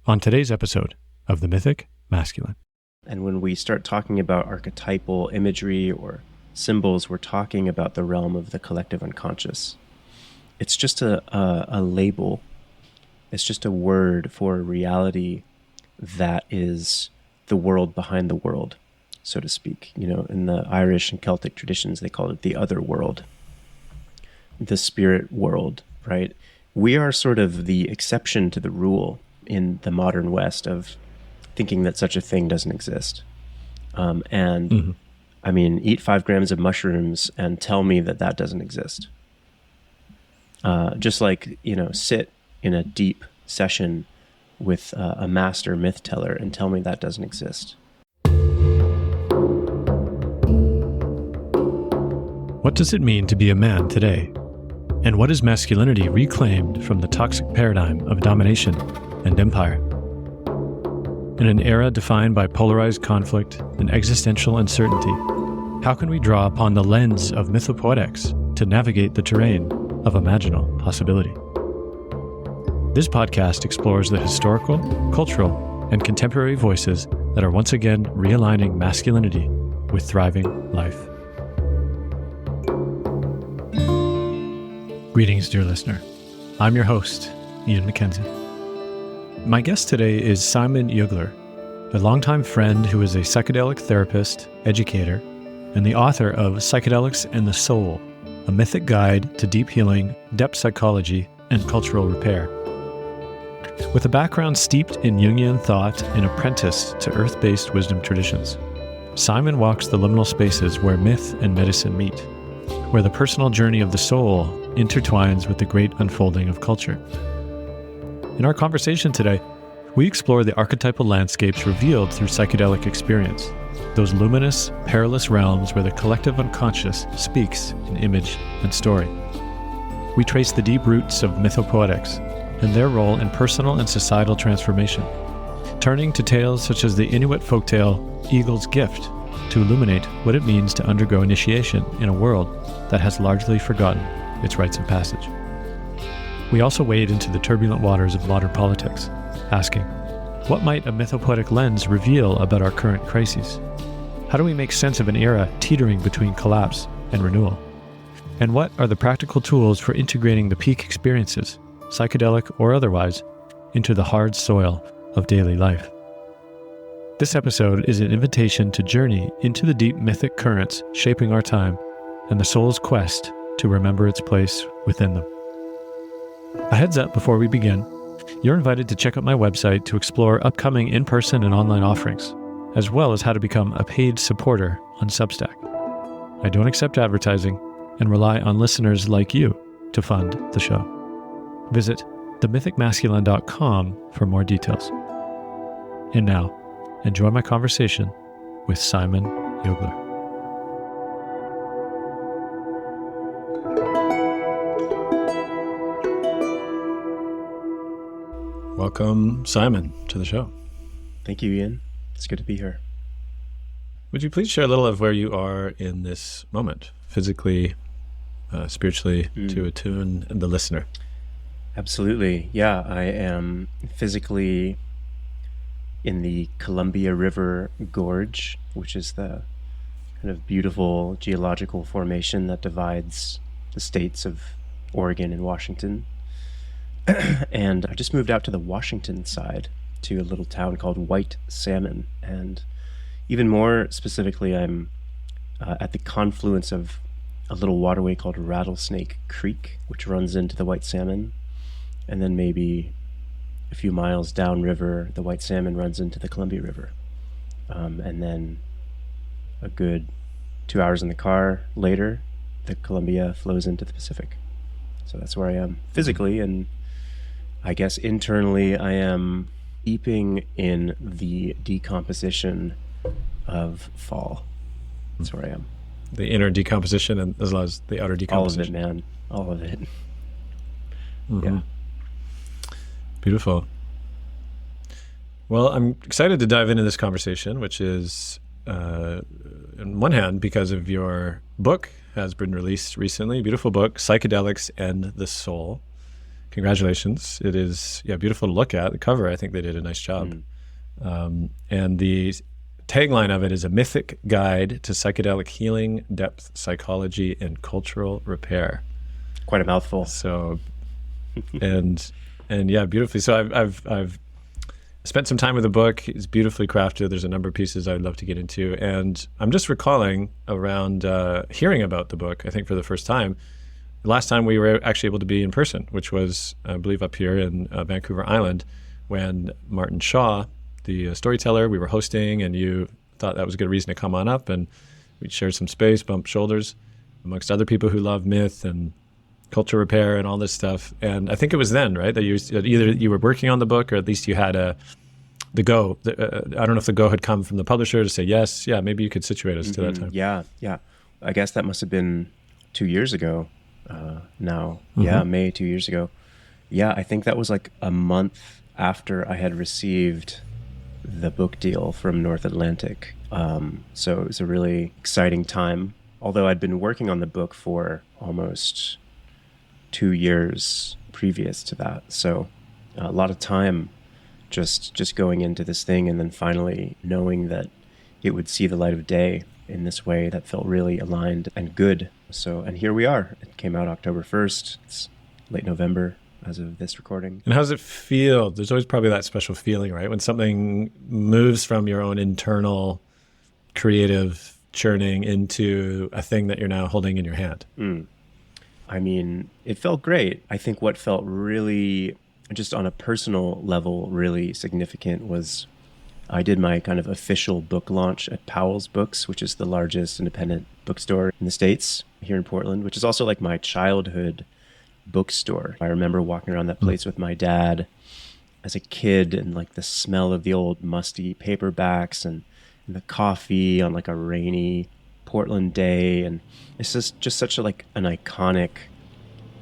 on today's episode of the Mythic Masculine. And when we start talking about archetypal imagery or symbols, we're talking about the realm of the collective unconscious. It's just a label. It's just a word for a reality that is the world behind the world, so to speak. You know, in the Irish and Celtic traditions, they call it the other world, the spirit world, right? We are sort of the exception to the rule in the modern West of thinking that such a thing doesn't exist. I mean, eat 5 grams of mushrooms and tell me that that doesn't exist. Just like, you know, sit in a deep session with a master myth teller and tell me that doesn't exist. What does it mean to be a man today? And what is masculinity reclaimed from the toxic paradigm of domination and empire? In an era defined by polarized conflict and existential uncertainty, how can we draw upon the lens of Mythopoetics to navigate the terrain of imaginal possibility? This podcast explores the historical, cultural, and contemporary voices that are once again realigning masculinity with thriving life. Greetings, dear listener. I'm your host, Ian McKenzie. My guest today is Simon Yugler, a longtime friend who is a psychedelic therapist, educator, and the author of Psychedelics the Soul, a mythic guide to deep healing, depth psychology, and cultural repair. With a background steeped in Jungian thought and apprenticed to earth-based wisdom traditions, Simon walks the liminal spaces where myth and medicine meet, where the personal journey of the soul intertwines with the great unfolding of culture. In our conversation today, we explore the archetypal landscapes revealed through psychedelic experience, those luminous, perilous realms where the collective unconscious speaks in image and story. We trace the deep roots of Mythopoetics and their role in personal and societal transformation, turning to tales such as the Inuit folktale Eagle's Gift to illuminate what it means to undergo initiation in a world that has largely forgotten its rites of passage. We also wade into the turbulent waters of modern politics, asking, what might a mythopoetic lens reveal about our current crises? How do we make sense of an era teetering between collapse and renewal? And what are the practical tools for integrating the peak experiences, psychedelic or otherwise, into the hard soil of daily life? This episode is an invitation to journey into the deep mythic currents shaping our time and the soul's quest to remember its place within them. A heads up before we begin, you're invited to check out my website to explore upcoming in-person and online offerings, as well as how to become a paid supporter on Substack. I don't accept advertising and rely on listeners like you to fund the show. Visit themythicmasculine.com for more details. And now, enjoy my conversation with Simon Yugler. Welcome, Simon, to the show. Thank you, Ian. It's good to be here. Would you please share a little of where you are in this moment, physically, spiritually, to attune the listener? Absolutely. Yeah, I am physically in the Columbia River Gorge, which is the kind of beautiful geological formation that divides the states of Oregon and Washington. And I just moved out to the Washington side to a little town called White Salmon. And even more specifically, I'm at the confluence of a little waterway called Rattlesnake Creek, which runs into the White Salmon. And then maybe a few miles downriver, the White Salmon runs into the Columbia River. And then a good 2 hours in the car later, the Columbia flows into the Pacific. So that's where I am physically, and I guess internally I am steeping in the decomposition of fall. That's where I am. The inner decomposition and as well as the outer decomposition. All of it, man. All of it. Mm-hmm. Yeah. Beautiful. Well, I'm excited to dive into this conversation, which is, on one hand, because of your book has been released recently, beautiful book, Psychedelics the Soul. Congratulations. It is beautiful to look at. The cover, I think they did a nice job. And the tagline of it is a mythic guide to psychedelic healing, depth, psychology, and cultural repair. Quite a mouthful. So, and yeah, beautifully. So I've spent some time with the book. It's beautifully crafted. There's a number of pieces I'd love to get into. And I'm just recalling around hearing about the book, I think for the first time, the last time we were actually able to be in person, which was, I believe, up here in Vancouver Island, when Martin Shaw, the storyteller, we were hosting, and you thought that was a good reason to come on up, and we shared some space, bumped shoulders amongst other people who love myth and culture repair and all this stuff. And I think it was then, right, that either you were working on the book, or at least you had the go. I don't know if the go had come from the publisher to say, yes, maybe you could situate us to that time. Yeah. I guess that must have been 2 years ago now. Yeah, May 2 years ago. Yeah, I think that was like a month after I had received the book deal from North Atlantic. So it was a really exciting time, although I'd been working on the book for almost 2 years previous to that. So a lot of time just going into this thing, and then finally knowing that it would see the light of day in this way that felt really aligned and good. So, and here we are. It came out October 1st. It's late November as of this recording. And how does it feel? There's always probably that special feeling, right? When something moves from your own internal creative churning into a thing that you're now holding in your hand. I mean, it felt great. I think what felt really, just on a personal level, really significant was I did my kind of official book launch at Powell's Books, which is the largest independent bookstore in the States here in Portland, which is also like my childhood bookstore. I remember walking around that place with my dad as a kid, and like the smell of the old musty paperbacks and the coffee on like a rainy Portland day. And it's just such a, like an iconic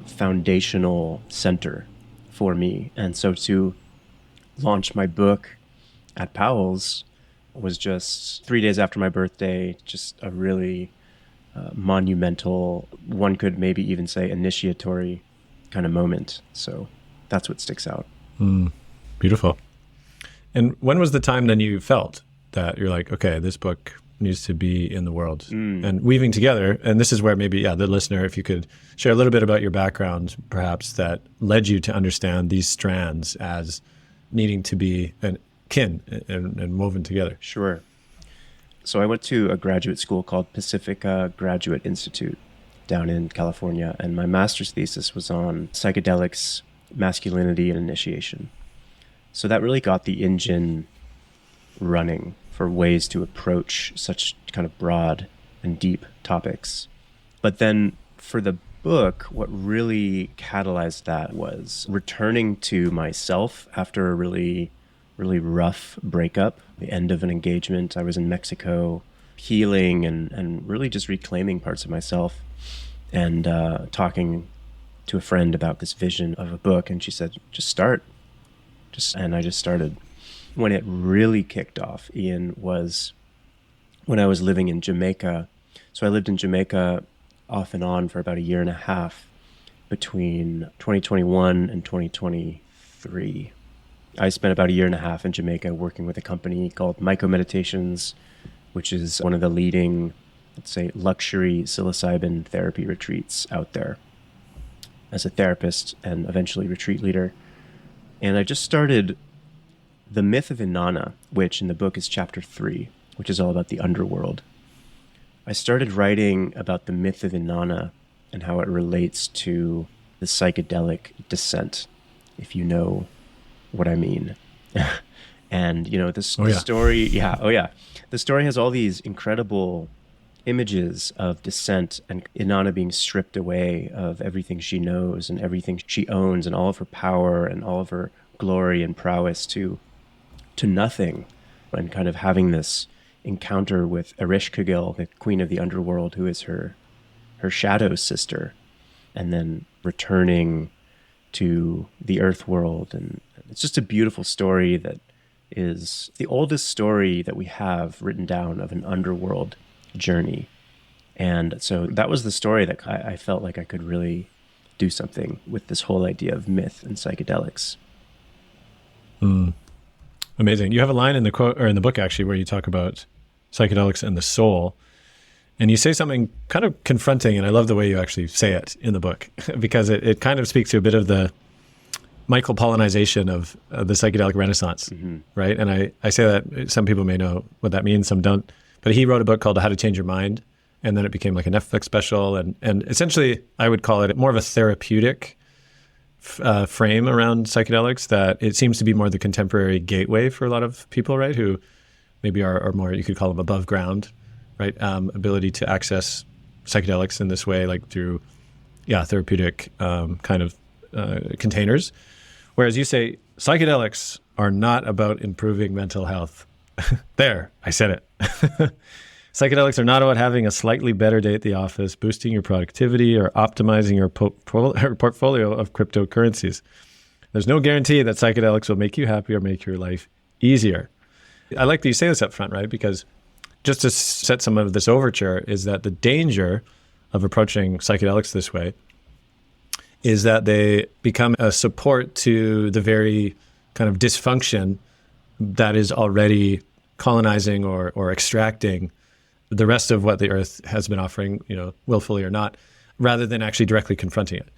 foundational center for me. And so to launch my book at Powell's was just 3 days after my birthday, just a really monumental, one could maybe even say initiatory kind of moment. So that's what sticks out. Beautiful. And when was the time then you felt that you're like, okay, this book needs to be in the world? And weaving together, and this is where maybe, the listener, if you could share a little bit about your background, perhaps, that led you to understand these strands as needing to be kin and woven together. Sure. So I went to a graduate school called Pacifica Graduate Institute down in California, and my master's thesis was on psychedelics, masculinity, and initiation. So that really got the engine running for ways to approach such kind of broad and deep topics. But then for the book, what really catalyzed that was returning to myself after a really rough breakup, the end of an engagement. I was in Mexico, healing and really just reclaiming parts of myself, and talking to a friend about this vision of a book. And she said, just start. And I just started. When it really kicked off, Ian, was when I was living in Jamaica. So I lived in Jamaica off and on for about a year and a half between 2021 and 2023. I spent about a year and a half in Jamaica working with a company called Mythopoetics, which is one of the leading, let's say, luxury psilocybin therapy retreats out there, as a therapist and eventually retreat leader. And I just started The Myth of Inanna, which in the book is chapter 3, which is all about the underworld. I started writing about the myth of Inanna and how it relates to the psychedelic descent, if you know what I mean. And, the story, the story has all these incredible images of descent and Inanna being stripped away of everything she knows and everything she owns and all of her power and all of her glory and prowess to nothing, and kind of having this encounter with Ereshkigal, the queen of the underworld, who is her shadow sister, and then returning to the earth world. And it's just a beautiful story that is the oldest story that we have written down of an underworld journey. And so that was the story that I felt like I could really do something with this whole idea of myth and psychedelics. Amazing. You have a line in the quote, or in the book actually, where you talk about psychedelics and the soul. And you say something kind of confronting, and I love the way you actually say it in the book, because it kind of speaks to a bit of the Michael-Pollanization of the psychedelic renaissance, right? And I say that some people may know what that means, some don't. But he wrote a book called How to Change Your Mind, and then it became like a Netflix special. And essentially, I would call it more of a therapeutic frame around psychedelics, that it seems to be more the contemporary gateway for a lot of people, right? Who maybe are more, you could call them above ground, right? Ability to access psychedelics in this way, like through, therapeutic kind of containers. Whereas you say psychedelics are not about improving mental health. There, I said it. Psychedelics are not about having a slightly better day at the office, boosting your productivity, or optimizing your portfolio of cryptocurrencies. There's no guarantee that psychedelics will make you happy or make your life easier. I like that you say this up front, right? Because just to set some of this overture is that the danger of approaching psychedelics this way is that they become a support to the very kind of dysfunction that is already colonizing or extracting the rest of what the earth has been offering, willfully or not, rather than actually directly confronting it.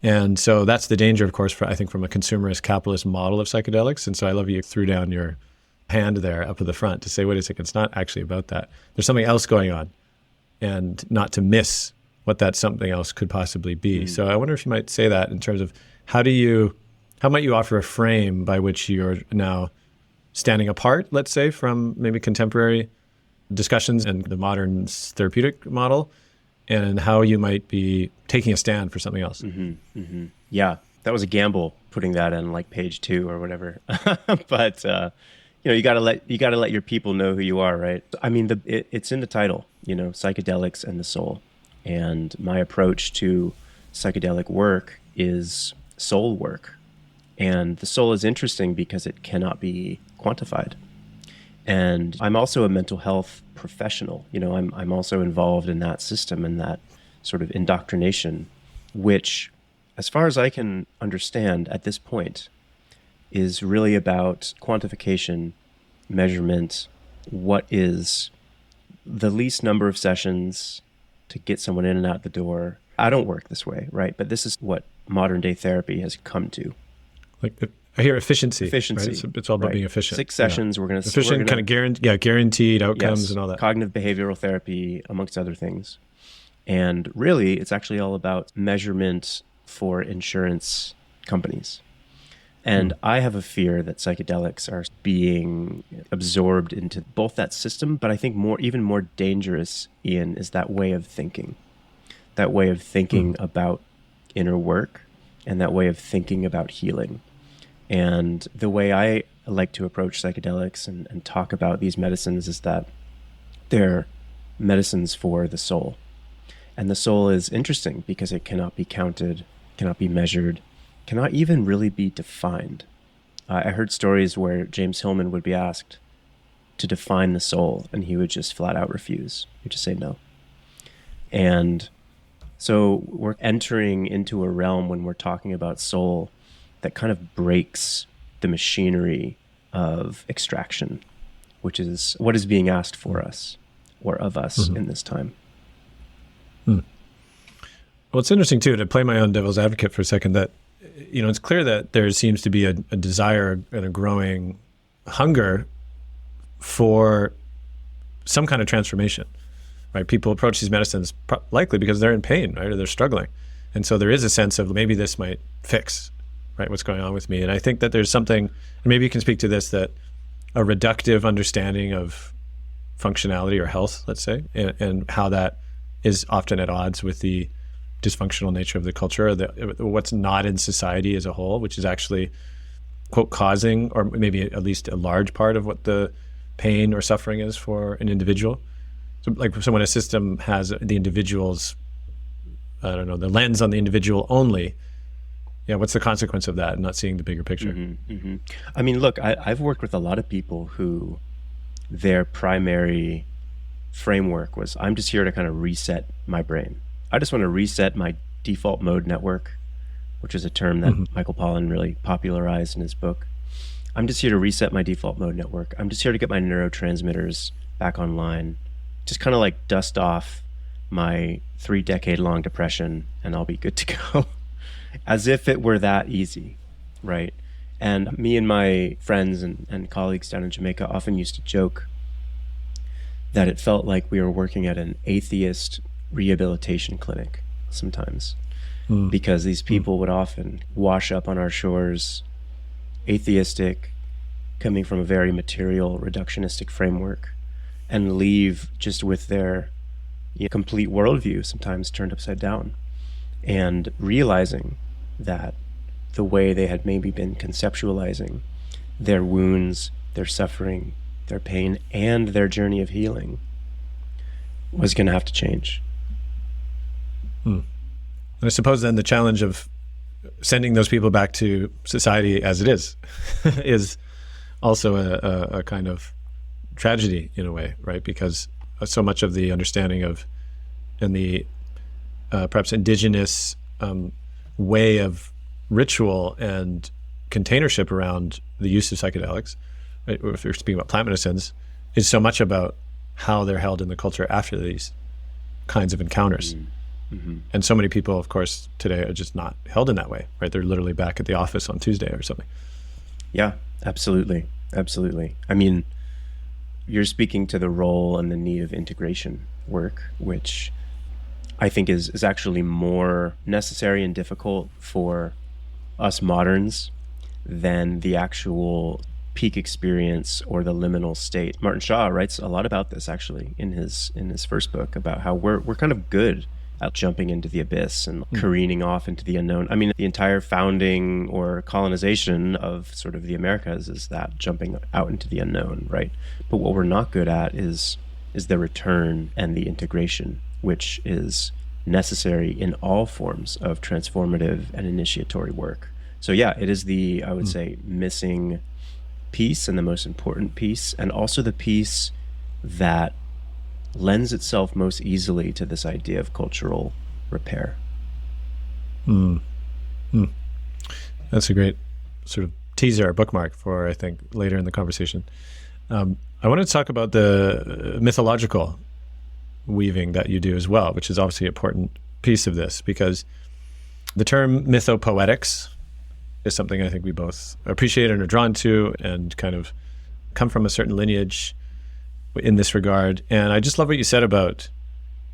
And so that's the danger, of course, I think, from a consumerist capitalist model of psychedelics. And so I love you threw down your hand there up at the front to say, wait a second, it's not actually about that. There's something else going on, and not to miss what that something else could possibly be. So I wonder if you might say that in terms of how might you offer a frame by which you're now standing apart, let's say, from maybe contemporary discussions and the modern therapeutic model, and how you might be taking a stand for something else. Yeah, that was a gamble putting that in like page 2 or whatever. But you gotta let your people know who you are, right? I mean, it's in the title, psychedelics and the soul. And my approach to psychedelic work is soul work. And the soul is interesting because it cannot be quantified. And I'm also a mental health professional. I'm also involved in that system and that sort of indoctrination, which, as far as I can understand at this point, is really about quantification, measurement, what is the least number of sessions to get someone in and out the door. I don't work this way, right? But this is what modern day therapy has come to. Like, I hear efficiency. Efficiency. Right? It's all about being efficient. 6 sessions. We're going to efficient, kind of guaranteed outcomes, yes, and all that. Cognitive behavioral therapy, amongst other things. And really, it's actually all about measurement for insurance companies. And I have a fear that psychedelics are being absorbed into both that system, but I think even more dangerous, Ian, is that way of thinking. That way of thinking about inner work, and that way of thinking about healing. And the way I like to approach psychedelics and talk about these medicines is that they're medicines for the soul. And the soul is interesting because it cannot be counted, cannot be measured, cannot even really be defined. I heard stories where James Hillman would be asked to define the soul, and he would just flat out refuse. He'd just say no. And so we're entering into a realm when we're talking about soul that kind of breaks the machinery of extraction, which is what is being asked for us or of us in this time. Well, it's interesting, too, to play my own devil's advocate for a second, that it's clear that there seems to be a desire and a growing hunger for some kind of transformation, right? People approach these medicines likely because they're in pain, right? Or they're struggling. And so there is a sense of maybe this might fix, right, what's going on with me. And I think that there's something, and maybe you can speak to this, that a reductive understanding of functionality or health, let's say, and how that is often at odds with the dysfunctional nature of the culture, what's not in society as a whole, which is actually, quote, causing, or maybe at least a large part of what the pain or suffering is for an individual. So when a system has the individual's, the lens on the individual only, what's the consequence of that, and not seeing the bigger picture? I mean, look, I've worked with a lot of people who their primary framework was, I'm just here to kind of reset my brain. I just want to reset my default mode network, which is a term that Michael Pollan really popularized in his book. I'm just here to reset my default mode network. I'm just here to get my neurotransmitters back online, just kind of like dust off my 3-decade-long depression, and I'll be good to go. As if it were that easy, right? And me and my friends and colleagues down in Jamaica often used to joke that it felt like we were working at an atheist rehabilitation clinic sometimes, because these people would often wash up on our shores, atheistic, coming from a very material, reductionistic framework, and leave just with their complete worldview sometimes turned upside down, and realizing that the way they had maybe been conceptualizing their wounds, their suffering, their pain, and their journey of healing was going to have to change. And I suppose then the challenge of sending those people back to society as it is also a kind of tragedy in a way, right? Because so much of the understanding of and the perhaps indigenous way of ritual and containership around the use of psychedelics, right, if you're speaking about plant medicines, is so much about how they're held in the culture after these kinds of encounters. And so many people, of course, today are just not held in that way, right? They're literally back at the office on Tuesday or something. Yeah, absolutely. Absolutely. I mean, you're speaking to the role and the need of integration work, which I think is actually more necessary and difficult for us moderns than the actual peak experience or the liminal state. Martin Shaw writes a lot about this actually in his first book, about how we're kind of good at jumping into the abyss and careening off into the unknown. I mean, the entire founding or colonization of sort of the Americas is that jumping out into the unknown, right? But what we're not good at is the return and the integration, which is necessary in all forms of transformative and initiatory work. So yeah, it is the, I would say, missing piece and the most important piece, and also the piece that lends itself most easily to this idea of cultural repair. That's a great sort of teaser or bookmark for, I think, later in the conversation. I wanted to talk about the mythological weaving that you do as well, which is obviously an important piece of this, because the term mythopoetics is something I think we both appreciate and are drawn to, and kind of come from a certain lineage in this regard. And I just love what you said about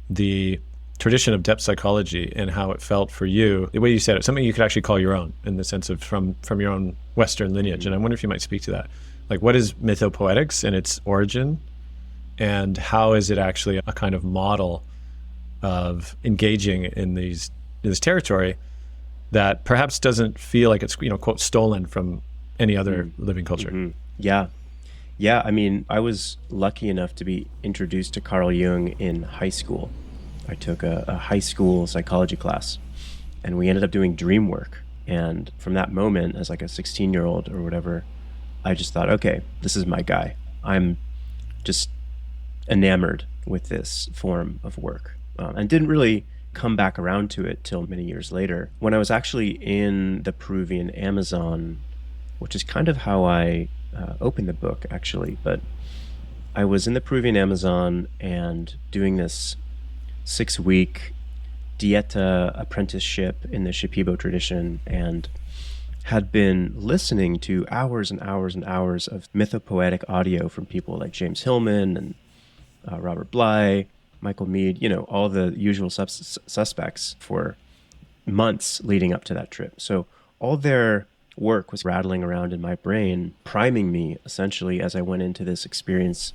the tradition of depth psychology and how it felt for you, the way you said it, something you could actually call your own, in the sense of from your own Western lineage. And I wonder if you might speak to that. Like, what is mythopoetics and its origin, and how is it actually a kind of model of engaging in this territory that perhaps doesn't feel like it's, quote, stolen from any other living culture? Yeah, I mean, I was lucky enough to be introduced to Carl Jung in high school. I took a high school psychology class, and we ended up doing dream work. And from that moment, as like a 16-year-old or whatever, I just thought, okay, this is my guy. I'm just enamored with this form of work, and didn't really come back around to it till many years later, when I was actually in the Peruvian Amazon, which is kind of how I opened the book, actually. But I was in the Peruvian Amazon and doing this 6-week dieta apprenticeship in the Shipibo tradition, and had been listening to hours and hours and hours of mythopoetic audio from people like James Hillman and Robert Bly, Michael Mead, all the usual suspects for months leading up to that trip. So all their work was rattling around in my brain, priming me essentially as I went into this experience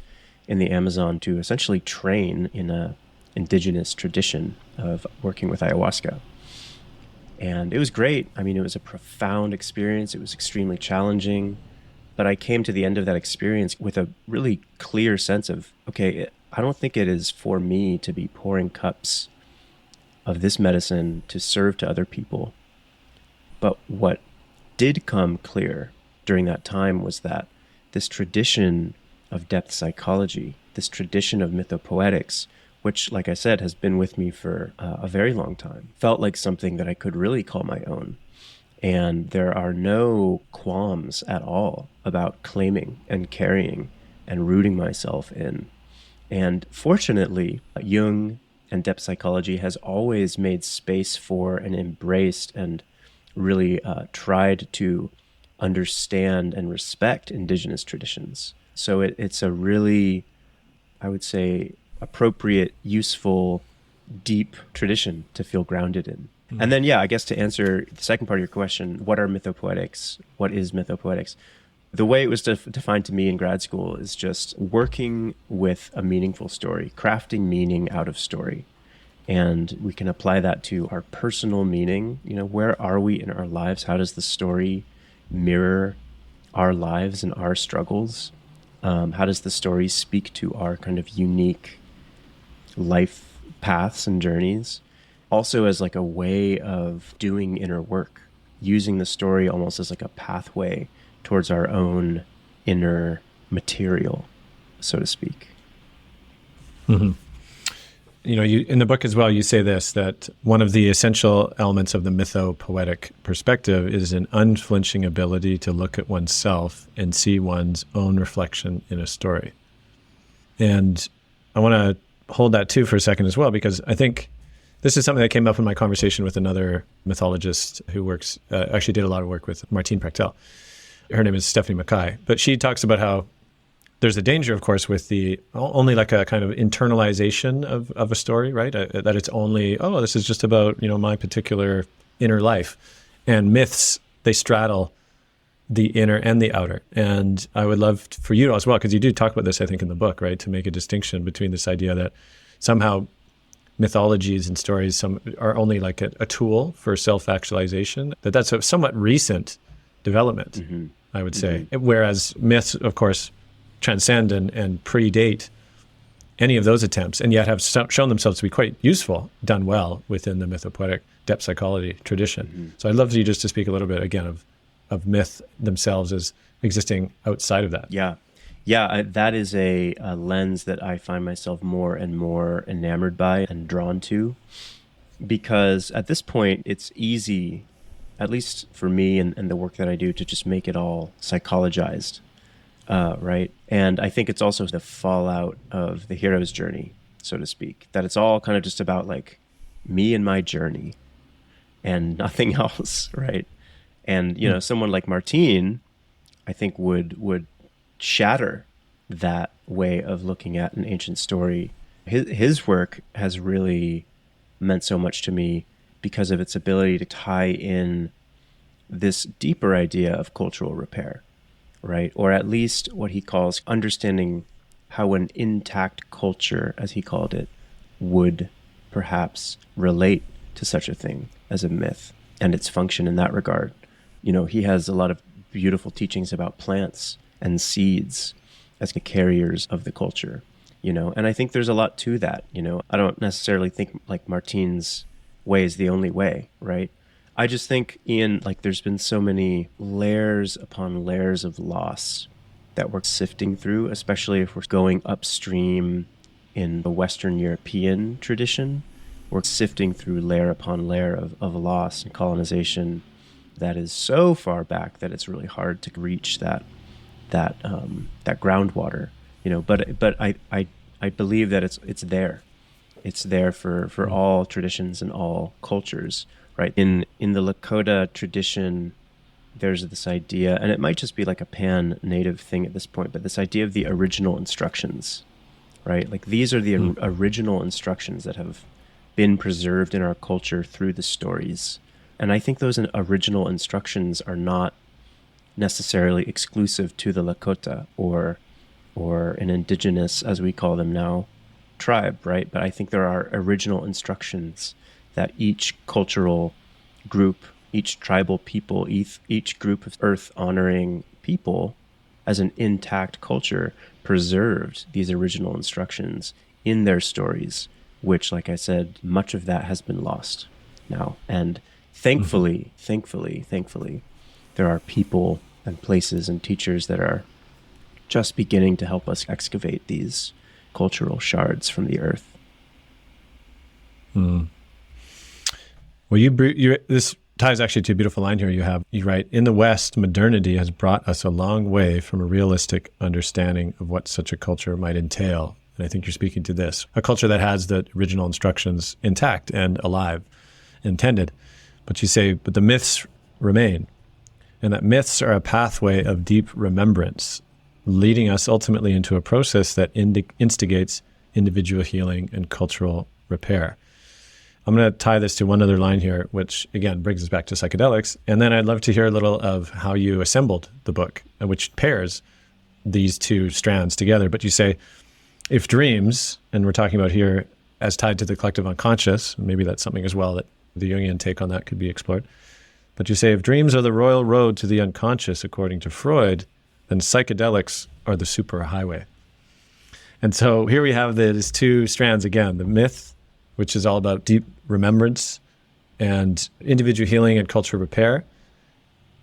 in the Amazon to essentially train in a indigenous tradition of working with ayahuasca. And it was great. I mean, it was a profound experience. It was extremely challenging, but I came to the end of that experience with a really clear sense of, okay, I don't think it is for me to be pouring cups of this medicine to serve to other people. But what did come clear during that time was that this tradition of depth psychology, this tradition of mythopoetics, which, like I said, has been with me for a very long time, felt like something that I could really call my own. And there are no qualms at all about claiming and carrying and rooting myself in. And fortunately, Jung and depth psychology has always made space for and embraced and really tried to understand and respect indigenous traditions. So it's a really, I would say, appropriate, useful, deep tradition to feel grounded in. Mm. And then, yeah, I guess to answer the second part of your question, what are mythopoetics? What is mythopoetics? The way it was defined to me in grad school is just working with a meaningful story, crafting meaning out of story. And we can apply that to our personal meaning. You know, where are we in our lives? How does the story mirror our lives and our struggles? How does the story speak to our kind of unique life paths and journeys? Also as like a way of doing inner work, using the story almost as like a pathway towards our own inner material, so to speak. Mm-hmm. You know, you in the book as well, you say this, that one of the essential elements of the mythopoetic perspective is an unflinching ability to look at oneself and see one's own reflection in a story. And I want to hold that too for a second as well, because I think this is something that came up in my conversation with another mythologist who works, actually did a lot of work with Martine Prechtel. Her name is Stephanie Mackay, but she talks about how there's a danger, of course, with the only like a kind of internalization of a story, right? That it's only, oh, this is just about, you know, my particular inner life. And myths, they straddle the inner and the outer. And I would love for you as well, because you do talk about this, I think, in the book, right? To make a distinction between this idea that somehow mythologies and stories are only like a tool for self-actualization, that's a somewhat recent development, mm-hmm. I would say. Mm-hmm. Whereas myths, of course, transcend and predate any of those attempts, and yet have shown themselves to be quite useful, done well within the mythopoetic depth psychology tradition. Mm-hmm. So I'd love for you just to speak a little bit again of myth themselves as existing outside of that. Yeah, that is a lens that I find myself more and more enamored by and drawn to, because at this point it's easy, at least for me and the work that I do, to just make it all psychologized. Right. And I think it's also the fallout of the hero's journey, so to speak, that it's all kind of just about like me and my journey and nothing else. Right. And, you know, someone like Martine, I think would shatter that way of looking at an ancient story. His work has really meant so much to me because of its ability to tie in this deeper idea of cultural repair. Right? Or at least what he calls understanding how an intact culture, as he called it, would perhaps relate to such a thing as a myth and its function in that regard. You know, he has a lot of beautiful teachings about plants and seeds as the carriers of the culture, you know, and I think there's a lot to that. You know, I don't necessarily think like Martine's way is the only way, right? I just think, Ian, like there's been so many layers upon layers of loss that we're sifting through, especially if we're going upstream in the Western European tradition. We're sifting through layer upon layer of loss and colonization that is so far back that it's really hard to reach that groundwater, you know. But I believe that it's there. It's there for all traditions and all cultures. Right. In the Lakota tradition, there's this idea, and it might just be like a pan-native thing at this point, but this idea of the original instructions, right? Like these are the original instructions that have been preserved in our culture through the stories. And I think those original instructions are not necessarily exclusive to the Lakota or an indigenous, as we call them now, tribe, right? But I think there are original instructions that each cultural group, each tribal people, each group of earth-honoring people as an intact culture preserved these original instructions in their stories, which, like I said, much of that has been lost now. And thankfully, there are people and places and teachers that are just beginning to help us excavate these cultural shards from the earth. Mm. Well, this ties actually to a beautiful line here you write, in the West, modernity has brought us a long way from a realistic understanding of what such a culture might entail. And I think you're speaking to this, a culture that has the original instructions intact and alive, intended. But you say, but the myths remain, and that myths are a pathway of deep remembrance, leading us ultimately into a process that instigates individual healing and cultural repair. I'm going to tie this to one other line here, which again brings us back to psychedelics. And then I'd love to hear a little of how you assembled the book, which pairs these two strands together. But you say, if dreams, and we're talking about here as tied to the collective unconscious, maybe that's something as well that the Jungian take on that could be explored. But you say, if dreams are the royal road to the unconscious, according to Freud, then psychedelics are the superhighway. And so here we have these two strands again, the myth, which is all about deep remembrance and individual healing and cultural repair.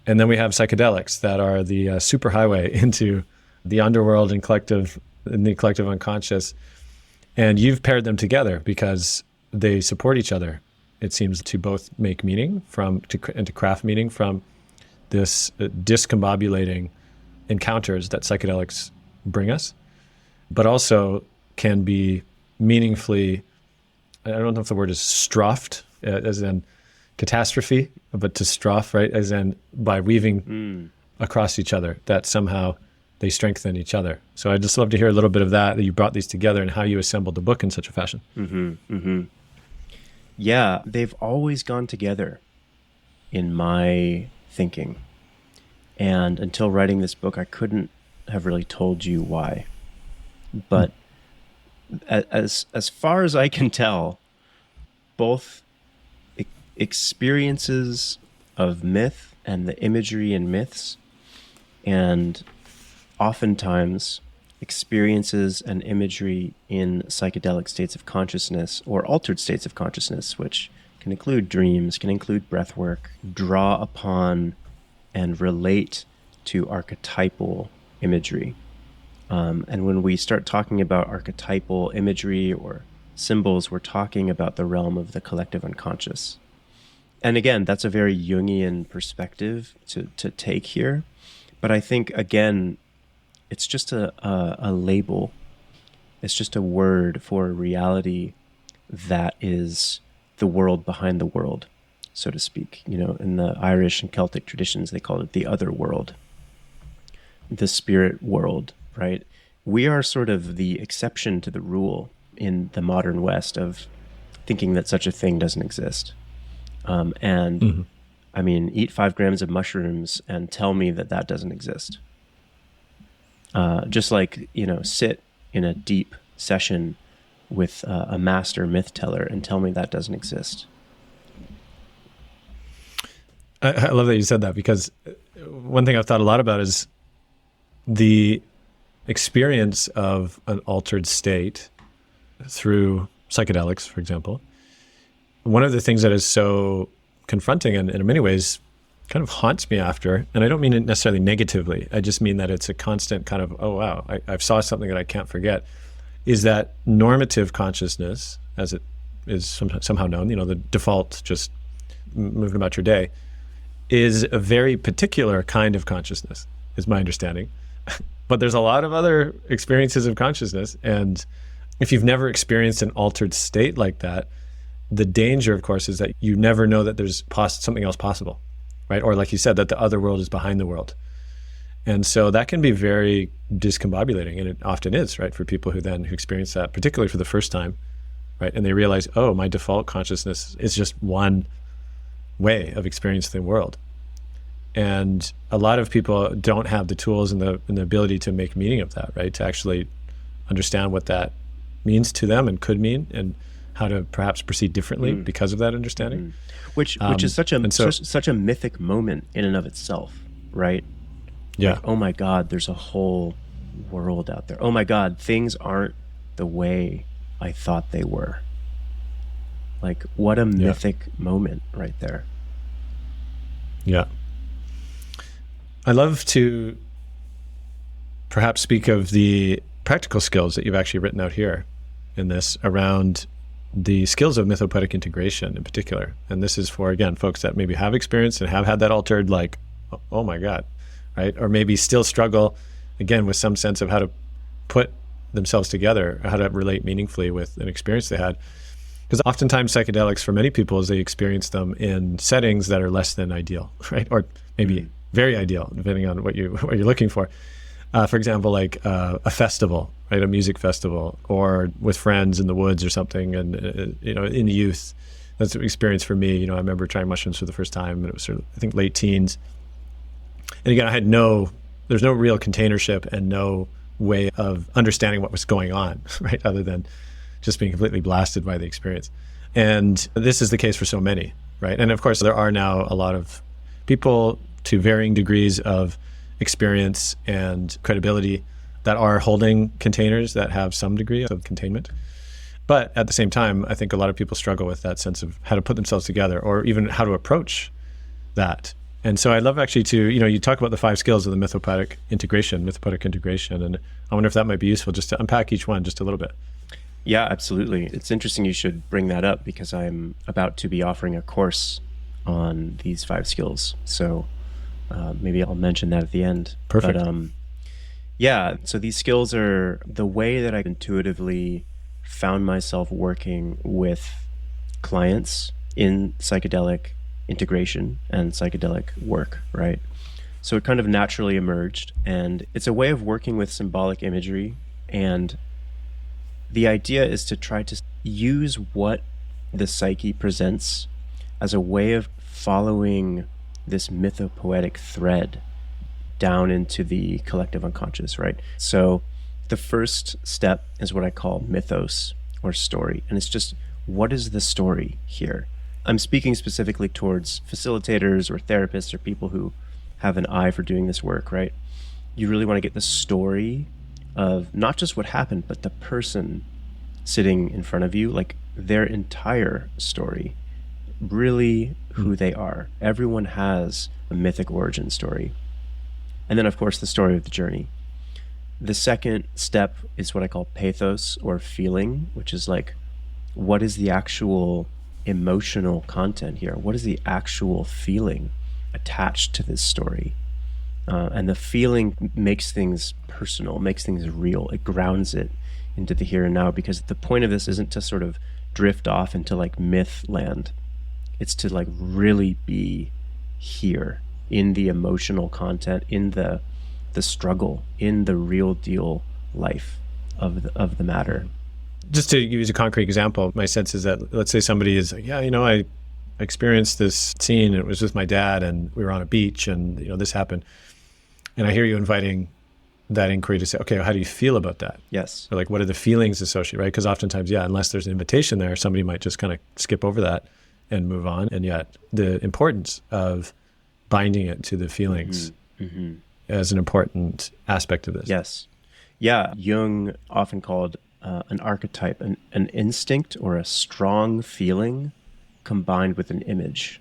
And then we have psychedelics that are the superhighway into the underworld and the collective unconscious. And you've paired them together because they support each other. It seems to both make meaning and to craft meaning from this discombobulating encounters that psychedelics bring us, but also can be meaningfully, I don't know if the word is strophed, as in catastrophe, but to strophe, right? As in by weaving across each other, that somehow they strengthen each other. So I'd just love to hear a little bit of that you brought these together and how you assembled the book in such a fashion. Mm-hmm, mm-hmm. Yeah, they've always gone together in my thinking. And until writing this book, I couldn't have really told you why. But as far as I can tell, both experiences of myth and the imagery in myths, and oftentimes experiences and imagery in psychedelic states of consciousness or altered states of consciousness, which can include dreams, can include breath work, draw upon and relate to archetypal imagery. And when we start talking about archetypal imagery or symbols, we're talking about the realm of the collective unconscious. And again, that's a very Jungian perspective to take here. But I think, again, it's just a label. It's just a word for a reality that is the world behind the world, so to speak. You know, in the Irish and Celtic traditions, they call it the other world, the spirit world, right? We are sort of the exception to the rule in the modern West of thinking that such a thing doesn't exist. I mean, eat 5 grams of mushrooms and tell me that that doesn't exist. Just like, you know, sit in a deep session with a master myth teller and tell me that doesn't exist. I love that you said that, because one thing I've thought a lot about is the experience of an altered state through psychedelics, for example. One of the things that is so confronting and in many ways kind of haunts me after, and I don't mean it necessarily negatively, I just mean that it's a constant kind of, oh wow, I've saw something that I can't forget, is that normative consciousness, as it is somehow known, you know, the default just moving about your day, is a very particular kind of consciousness, is my understanding. But there's a lot of other experiences of consciousness, and if you've never experienced an altered state like that, the danger, of course, is that you never know that there's something else possible, right? Or like you said, that the other world is behind the world. And so that can be very discombobulating, and it often is, right, for people who experience that, particularly for the first time, right? And they realize, oh, my default consciousness is just one way of experiencing the world. And a lot of people don't have the tools and the ability to make meaning of that, right? To actually understand what that means to them and could mean, and how to perhaps proceed differently because of that understanding. Which is such a mythic moment in and of itself, right? Yeah. Like, oh my God, there's a whole world out there. Oh my God, things aren't the way I thought they were. Like, what a mythic moment right there. Yeah. I love to perhaps speak of the practical skills that you've actually written out here in this around the skills of mythopoetic integration in particular. And this is for, again, folks that maybe have experienced and have had that altered, like, oh my God, right? Or maybe still struggle, again, with some sense of how to put themselves together, how to relate meaningfully with an experience they had. Because oftentimes psychedelics for many people is they experience them in settings that are less than ideal, right? Or maybe very ideal, depending on what you're looking for. For example, like a festival, right? A music festival, or with friends in the woods or something, and in youth. That's an experience for me. I remember trying mushrooms for the first time, and it was sort of, I think, late teens. And again, there's no real containership and no way of understanding what was going on, right? Other than just being completely blasted by the experience. And this is the case for so many, right? And of course, there are now a lot of people to varying degrees of experience and credibility that are holding containers that have some degree of containment. But at the same time, I think a lot of people struggle with that sense of how to put themselves together or even how to approach that. And so I'd love actually to, you talk about the 5 skills of the mythopoetic integration, and I wonder if that might be useful just to unpack each one just a little bit. Yeah, absolutely. It's interesting you should bring that up because I'm about to be offering a course on these 5 skills. So maybe I'll mention that at the end. Perfect. But so these skills are the way that I intuitively found myself working with clients in psychedelic integration and psychedelic work, right? So it kind of naturally emerged, and it's a way of working with symbolic imagery. And the idea is to try to use what the psyche presents as a way of following this mythopoetic thread down into the collective unconscious, right? So the first step is what I call mythos, or story. And it's just, what is the story here? I'm speaking specifically towards facilitators or therapists or people who have an eye for doing this work, right? You really want to get the story of not just what happened, but the person sitting in front of you, like their entire story, really who they are. Everyone has a mythic origin story. And then, of course, the story of the journey. The second step is what I call pathos, or feeling, which is like, what is the actual emotional content here? What is the actual feeling attached to this story? And the feeling makes things personal, makes things real. It grounds it into the here and now, because the point of this isn't to sort of drift off into like myth land. It's to like really be here in the emotional content, in the struggle, in the real deal life of the matter. Just to use a concrete example, my sense is that, let's say somebody is like, I experienced this scene, and it was with my dad, and we were on a beach, and this happened. And I hear you inviting that inquiry to say, okay, how do you feel about that? Yes. Or like, what are the feelings associated, right? Because oftentimes, unless there's an invitation there, somebody might just kind of skip over that and move on. And yet the importance of binding it to the feelings as an important aspect of this. Yes. Yeah. Jung often called an archetype an instinct or a strong feeling combined with an image.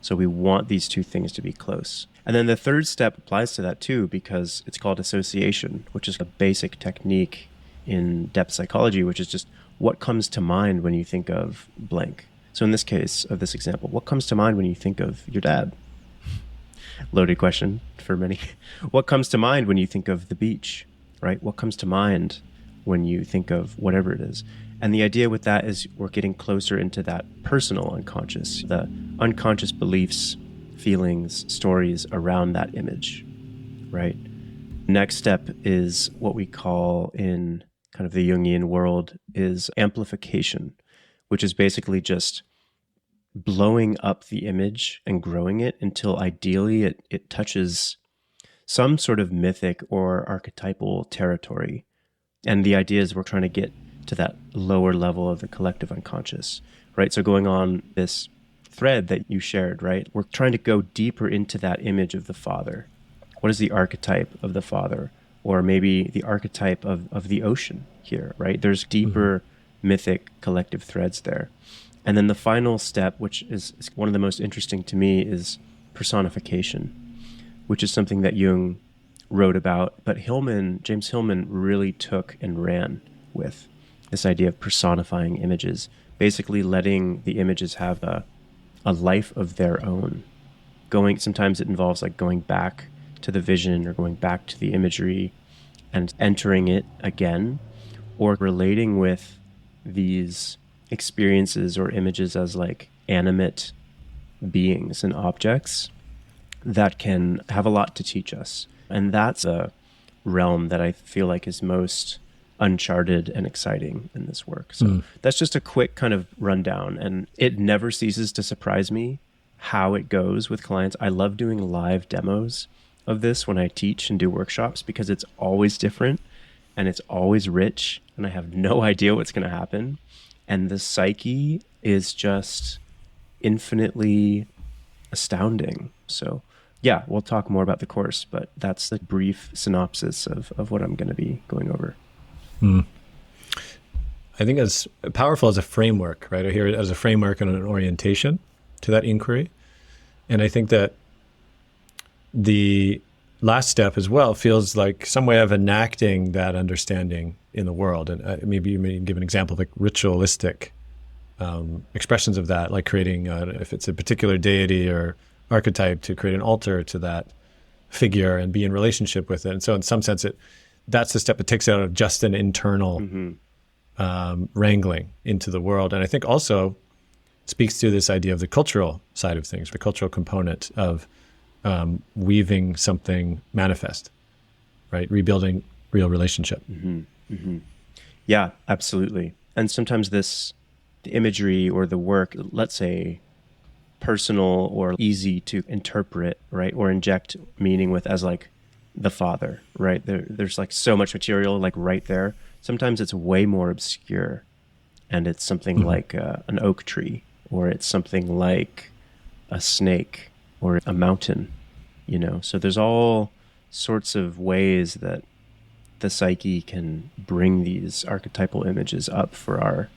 So we want these two things to be close. And then the third step applies to that too, because it's called association, which is a basic technique in depth psychology, which is just what comes to mind when you think of blank. So in this case of this example, what comes to mind when you think of your dad? Loaded question for many. What comes to mind when you think of the beach, right? What comes to mind when you think of whatever it is? And the idea with that is we're getting closer into that personal unconscious, the unconscious beliefs, feelings, stories around that image, right? Next step is what we call in kind of the Jungian world is amplification, which is basically just blowing up the image and growing it until ideally it touches some sort of mythic or archetypal territory. And the idea is we're trying to get to that lower level of the collective unconscious, right? So going on this thread that you shared, right? We're trying to go deeper into that image of the father. What is the archetype of the father? Or maybe the archetype of the ocean here, right? There's deeper mythic collective threads there. And then the final step, which is one of the most interesting to me, is personification, which is something that Jung wrote about, but James Hillman really took and ran with this idea of personifying images, basically letting the images have a life of their own. Sometimes it involves like going back to the vision or going back to the imagery and entering it again, or relating with these experiences or images as like animate beings and objects that can have a lot to teach us. And that's a realm that I feel like is most uncharted and exciting in this work. So that's just a quick kind of rundown, and it never ceases to surprise me how it goes with clients. I love doing live demos of this when I teach and do workshops, because it's always different and it's always rich, and I have no idea what's going to happen. And the psyche is just infinitely astounding. So yeah, we'll talk more about the course, but that's the brief synopsis of what I'm going to be going over. I think it's powerful as a framework, right? I hear it as a framework and an orientation to that inquiry. And I think that the last step as well feels like some way of enacting that understanding in the world. And maybe you may give an example of like ritualistic expressions of that, like creating, if it's a particular deity or archetype, to create an altar to that figure and be in relationship with it. And so in some sense, that's the step that takes it out of just an internal wrangling into the world. And I think also speaks to this idea of the cultural side of things, the cultural component of weaving something manifest, right? Rebuilding real relationship. Yeah, absolutely. And sometimes the imagery or the work, let's say personal or easy to interpret, right? Or inject meaning with, as like the Father, right? There's like so much material like right there. Sometimes it's way more obscure, and it's something like an oak tree, or it's something like a snake or a mountain, you know? So there's all sorts of ways that the psyche can bring these archetypal images up for our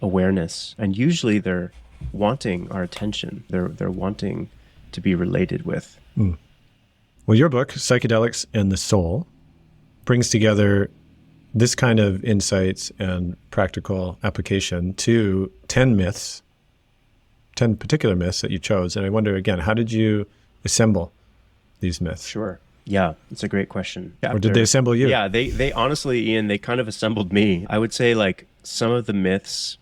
awareness. And usually they're wanting our attention. They're wanting to be related with. Well, your book, Psychedelics the Soul, brings together this kind of insights and practical application to 10 myths, 10 particular myths that you chose. And I wonder, again, how did you assemble these myths? Sure. Yeah, it's a great question. Or did they assemble you? Yeah, they honestly, Ian, they kind of assembled me. I would say like some of the myths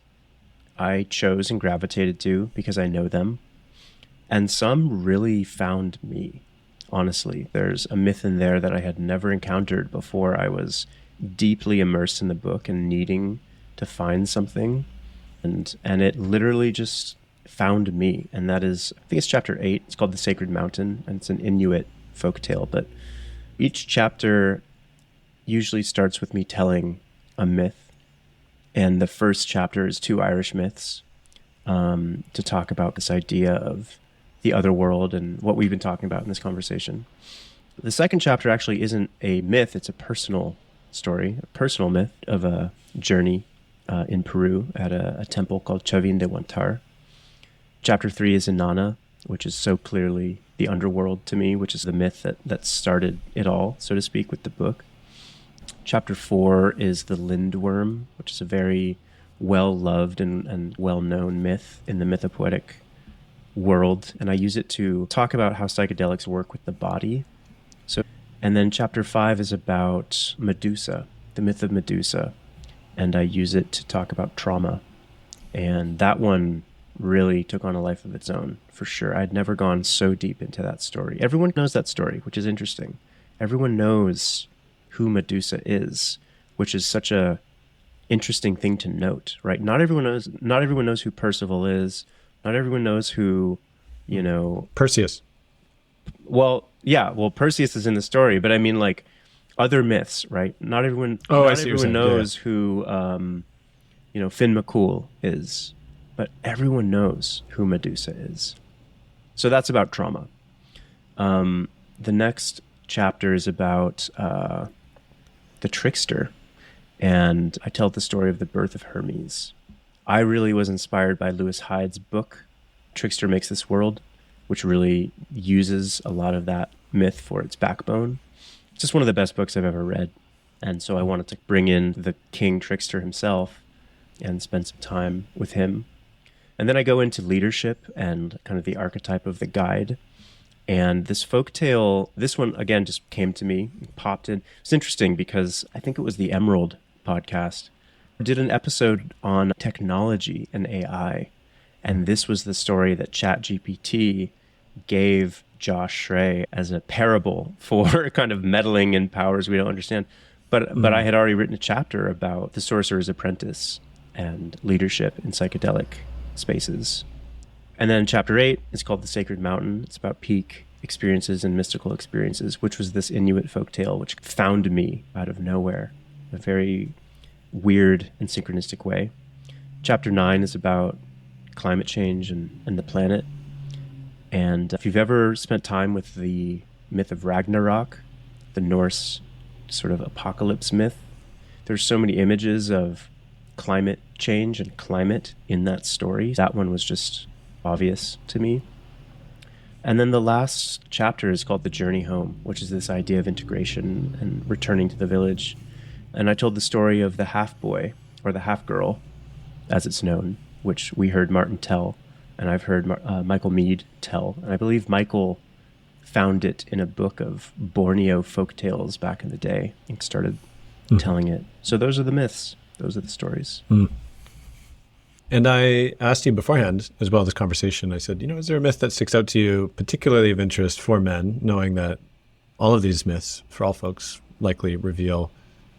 I chose and gravitated to because I know them. And some really found me, honestly. There's a myth in there that I had never encountered before I was deeply immersed in the book and needing to find something. And it literally just found me. And that is, I think it's chapter 8. It's called The Sacred Mountain, and it's an Inuit folktale. But each chapter usually starts with me telling a myth. And the first chapter is 2 Irish myths to talk about this idea of the other world and what we've been talking about in this conversation. The second chapter actually isn't a myth, it's a personal story, a personal myth of a journey in Peru at a temple called Chavin de Huantar. Chapter 3 is Inanna, which is so clearly the underworld to me, which is the myth that started it all, so to speak, with the book. Chapter 4 is the lindworm, which is a very well-loved and well-known myth in the Mythopoetic world. And I use it to talk about how psychedelics work with the body. And then chapter 5 is about Medusa, the myth of Medusa. And I use it to talk about trauma. And that one really took on a life of its own, for sure. I'd never gone so deep into that story. Everyone knows that story, which is interesting. Everyone knows who Medusa is, which is such a interesting thing to note, right? Not everyone knows who Percival is. Not everyone knows who, Perseus. Well, yeah, Perseus is in the story, but I mean like other myths, right? Not everyone knows who Finn McCool is, but everyone knows who Medusa is. So that's about trauma. The next chapter is about the trickster, and I tell the story of the birth of Hermes. I really was inspired by Lewis Hyde's book, Trickster Makes This World, which really uses a lot of that myth for its backbone. It's just one of the best books I've ever read. And so I wanted to bring in the king trickster himself and spend some time with him. And then I go into leadership and kind of the archetype of the guide. And this folktale, this one, again, just came to me, popped in. It's interesting because I think it was the Emerald podcast. I did an episode on technology and AI. And this was the story that ChatGPT gave Josh Schrey as a parable for kind of meddling in powers we don't understand. But I had already written a chapter about the sorcerer's apprentice and leadership in psychedelic spaces. And then chapter 8 is called The Sacred Mountain. It's about peak experiences and mystical experiences, which was this Inuit folktale, which found me out of nowhere in a very weird and synchronistic way. Chapter 9 is about climate change and the planet. And if you've ever spent time with the myth of Ragnarok, the Norse sort of apocalypse myth, there's so many images of climate change and climate in that story. That one was just obvious to me. And then the last chapter is called The Journey Home, which is this idea of integration and returning to the village. And I told the story of the half-boy, or the half-girl, as it's known, which we heard Martin tell, and I've heard Michael Mead tell. And I believe Michael found it in a book of Borneo folktales back in the day and started telling it. So those are the myths. Those are the stories. And I asked you beforehand, as well as this conversation, I said, is there a myth that sticks out to you, particularly of interest for men, knowing that all of these myths, for all folks, likely reveal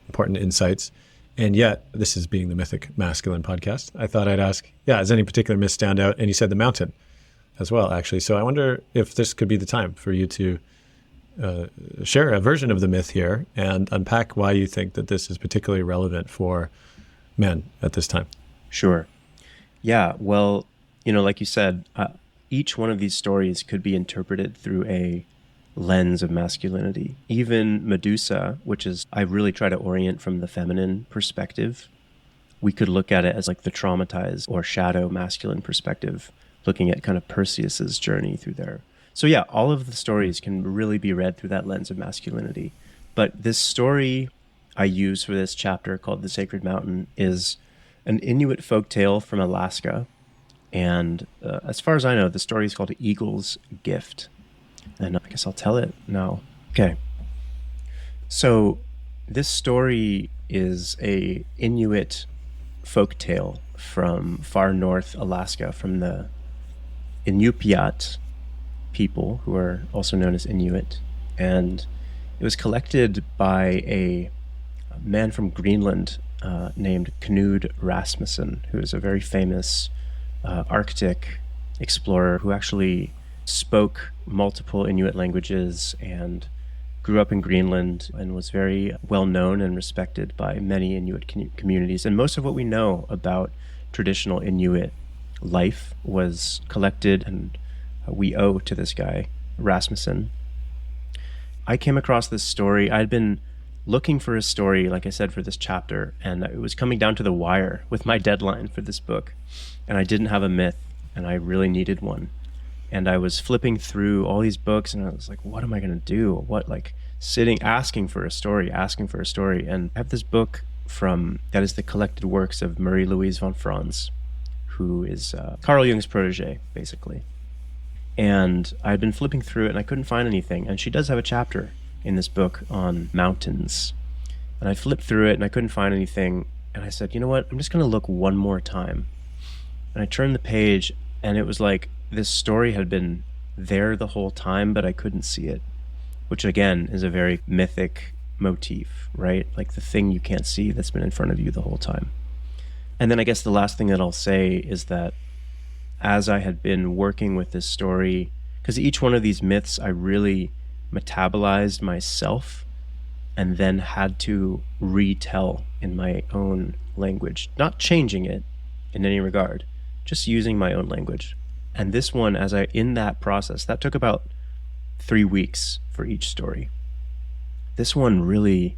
important insights? And yet, this is being the Mythic Masculine podcast, I thought I'd ask, does any particular myth stand out? And you said the mountain as well, actually. So I wonder if this could be the time for you to share a version of the myth here and unpack why you think that this is particularly relevant for men at this time. Sure. Yeah, well, like you said, each one of these stories could be interpreted through a lens of masculinity. Even Medusa, which is, I really try to orient from the feminine perspective. We could look at it as like the traumatized or shadow masculine perspective, looking at kind of Perseus's journey through there. So yeah, all of the stories can really be read through that lens of masculinity. But this story I use for this chapter called The Sacred Mountain is an Inuit folktale from Alaska. And as far as I know, the story is called Eagle's Gift. And I guess I'll tell it now. Okay. So this story is a Inuit folktale from far north Alaska, from the Inupiat people, who are also known as Inuit. And it was collected by a man from Greenland named Knud Rasmussen, who is a very famous Arctic explorer who actually spoke multiple Inuit languages and grew up in Greenland and was very well known and respected by many Inuit communities. And most of what we know about traditional Inuit life was collected and we owe to this guy, Rasmussen. I came across this story. I'd been looking for a story, like I said, for this chapter, and it was coming down to the wire with my deadline for this book. And I didn't have a myth, and I really needed one. And I was flipping through all these books, and I was like, what am I going to do? Asking for a story. And I have this book that is the collected works of Marie-Louise von Franz, who is Carl Jung's protege, basically. And I'd been flipping through it, and I couldn't find anything. And she does have a chapter in this book on mountains. And I flipped through it, and I couldn't find anything. And I said, you know what? I'm just going to look one more time. And I turned the page, and it was like this story had been there the whole time, but I couldn't see it, which again is a very mythic motif, right? Like the thing you can't see that's been in front of you the whole time. And then I guess the last thing that I'll say is that as I had been working with this story, because each one of these myths I really metabolized myself and then had to retell in my own language, not changing it in any regard, just using my own language. And this one, in that process, that took about 3 weeks for each story. This one really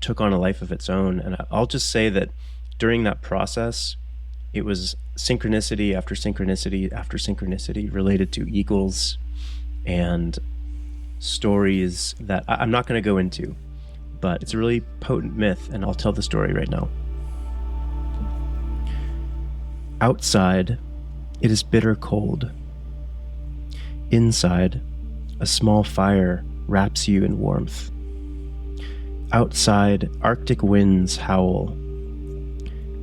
took on a life of its own. And I'll just say that during that process, it was synchronicity after synchronicity after synchronicity related to eagles and stories that I'm not going to go into, but it's a really potent myth, and I'll tell the story right now. Outside, it is bitter cold. Inside, a small fire wraps you in warmth. Outside, Arctic winds howl.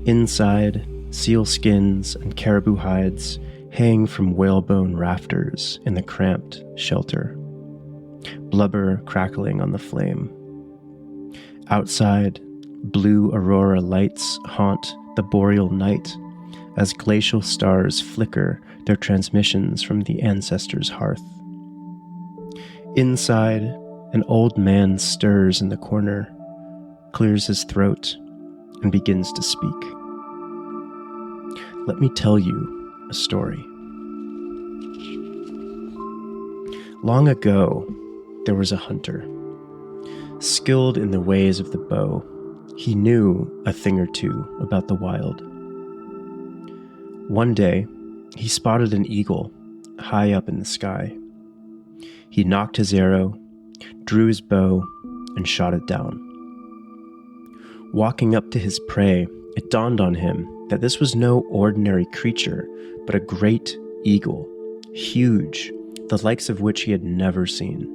Inside, seal skins and caribou hides hang from whalebone rafters in the cramped shelter, blubber crackling on the flame. Outside, blue aurora lights haunt the boreal night as glacial stars flicker their transmissions from the ancestors' hearth. Inside, an old man stirs in the corner, clears his throat, and begins to speak. Let me tell you a story. Long ago, there was a hunter. Skilled in the ways of the bow, he knew a thing or two about the wild. One day, he spotted an eagle high up in the sky. He knocked his arrow, drew his bow, and shot it down. Walking up to his prey, it dawned on him that this was no ordinary creature, but a great eagle, huge, the likes of which he had never seen.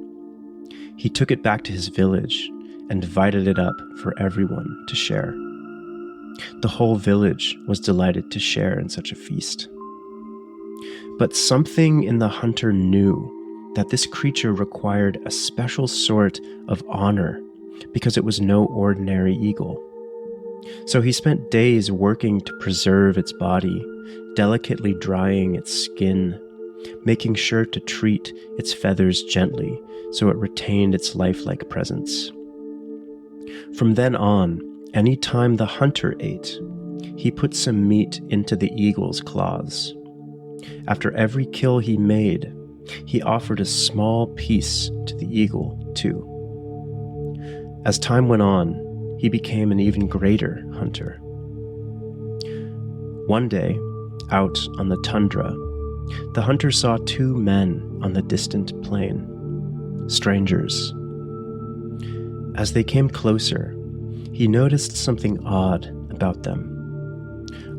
He took it back to his village and divided it up for everyone to share. The whole village was delighted to share in such a feast. But something in the hunter knew that this creature required a special sort of honor because it was no ordinary eagle. So he spent days working to preserve its body, delicately drying its skin, making sure to treat its feathers gently so it retained its lifelike presence. From then on, any time the hunter ate, he put some meat into the eagle's claws. After every kill he made, he offered a small piece to the eagle, too. As time went on, he became an even greater hunter. One day, out on the tundra, the hunter saw two men on the distant plain, strangers. As they came closer, he noticed something odd about them.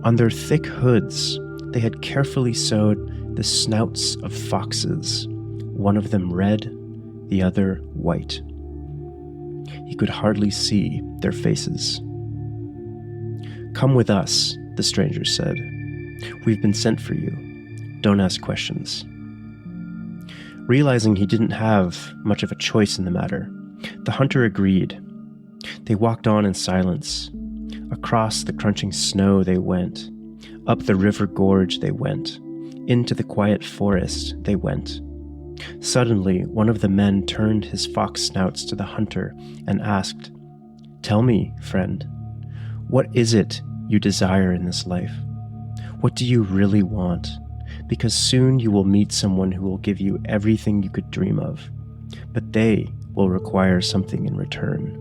On their thick hoods, they had carefully sewed the snouts of foxes, one of them red, the other white. He could hardly see their faces. "Come with us," the stranger said. "We've been sent for you. Don't ask questions." Realizing he didn't have much of a choice in the matter, the hunter agreed. They walked on in silence. Across the crunching snow they went. Up the river gorge they went. Into the quiet forest they went. Suddenly, one of the men turned his fox snouts to the hunter and asked, "Tell me, friend, what is it you desire in this life? What do you really want? Because soon you will meet someone who will give you everything you could dream of, but they will require something in return."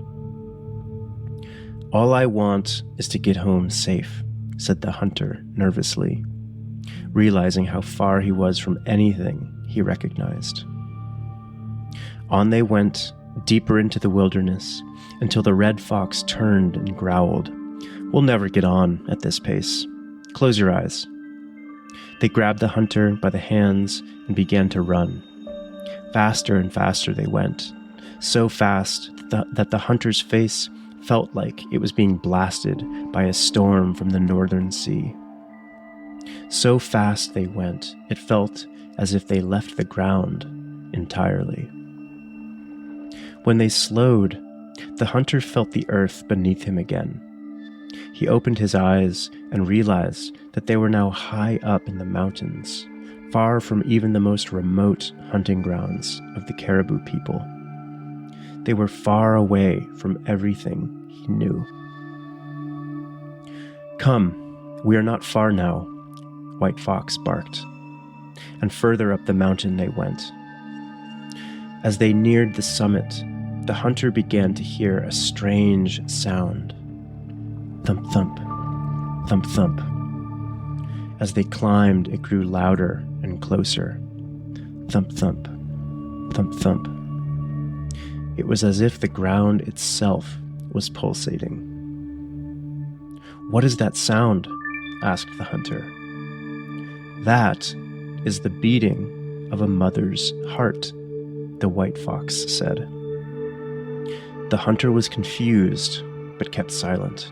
"All I want is to get home safe," said the hunter nervously, realizing how far he was from anything he recognized. On they went, deeper into the wilderness, until the red fox turned and growled, "We'll never get on at this pace. Close your eyes." They grabbed the hunter by the hands and began to run. Faster and faster they went, so fast that the hunter's face felt like it was being blasted by a storm from the northern sea. So fast they went, it felt as if they left the ground entirely. When they slowed, the hunter felt the earth beneath him again. He opened his eyes and realized that they were now high up in the mountains, far from even the most remote hunting grounds of the caribou people. They were far away from everything he knew. "Come, we are not far now," White Fox barked, and further up the mountain they went. As they neared the summit, the hunter began to hear a strange sound. Thump, thump, thump, thump. As they climbed, it grew louder and closer. Thump, thump, thump, thump. It was as if the ground itself was pulsating. "What is that sound?" asked the hunter. That is the beating of a mother's heart, the white fox said. The hunter was confused, but kept silent.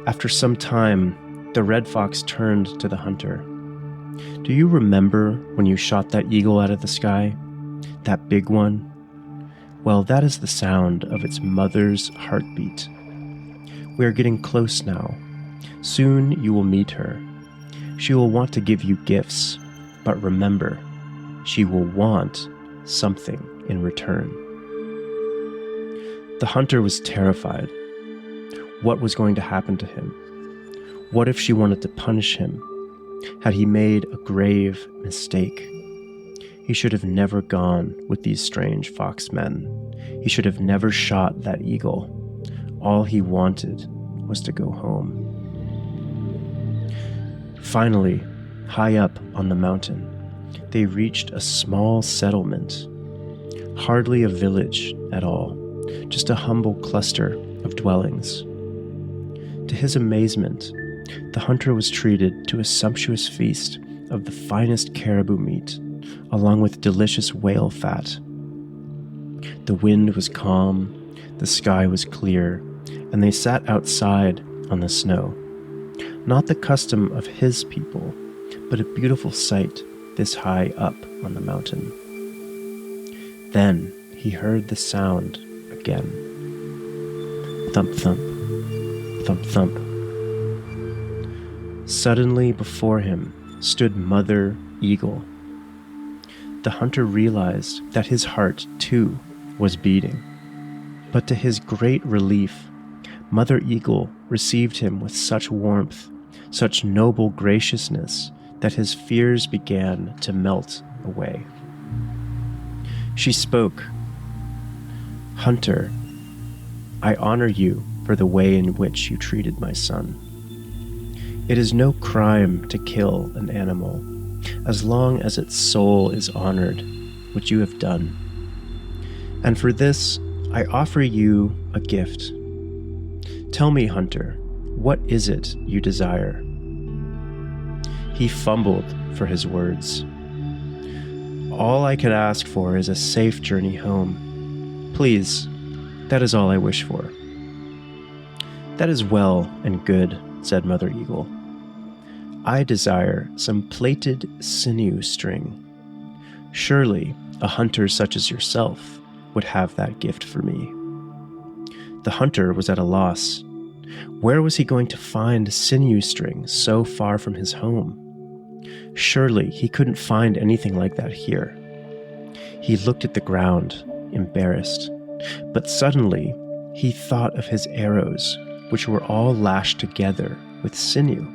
After some time, the red fox turned to the hunter. Do you remember when you shot that eagle out of the sky? That big one? Well, that is the sound of its mother's heartbeat. We are getting close now. Soon you will meet her. She will want to give you gifts, but remember, she will want something in return. The hunter was terrified. What was going to happen to him? What if she wanted to punish him? Had he made a grave mistake? He should have never gone with these strange foxmen. He should have never shot that eagle. All he wanted was to go home. Finally, high up on the mountain, they reached a small settlement. Hardly a village at all, just a humble cluster of dwellings. To his amazement, the hunter was treated to a sumptuous feast of the finest caribou meat, along with delicious whale fat. The wind was calm, the sky was clear, and they sat outside on the snow. Not the custom of his people, but a beautiful sight this high up on the mountain. Then he heard the sound again. Thump, thump, thump, thump. Suddenly before him stood Mother Eagle. The hunter realized that his heart, too, was beating. But to his great relief, Mother Eagle received him with such warmth, such noble graciousness, that his fears began to melt away. She spoke, "Hunter, I honor you for the way in which you treated my son. It is no crime to kill an animal, as long as its soul is honored, which you have done. And for this, I offer you a gift. Tell me, Hunter, what is it you desire?" He fumbled for his words. "All I could ask for is a safe journey home. Please, that is all I wish for." "That is well and good," said Mother Eagle. "I desire some plaited sinew string. Surely a hunter such as yourself would have that gift for me." The hunter was at a loss. Where was he going to find sinew string so far from his home? Surely he couldn't find anything like that here. He looked at the ground, embarrassed, but suddenly he thought of his arrows, which were all lashed together with sinew.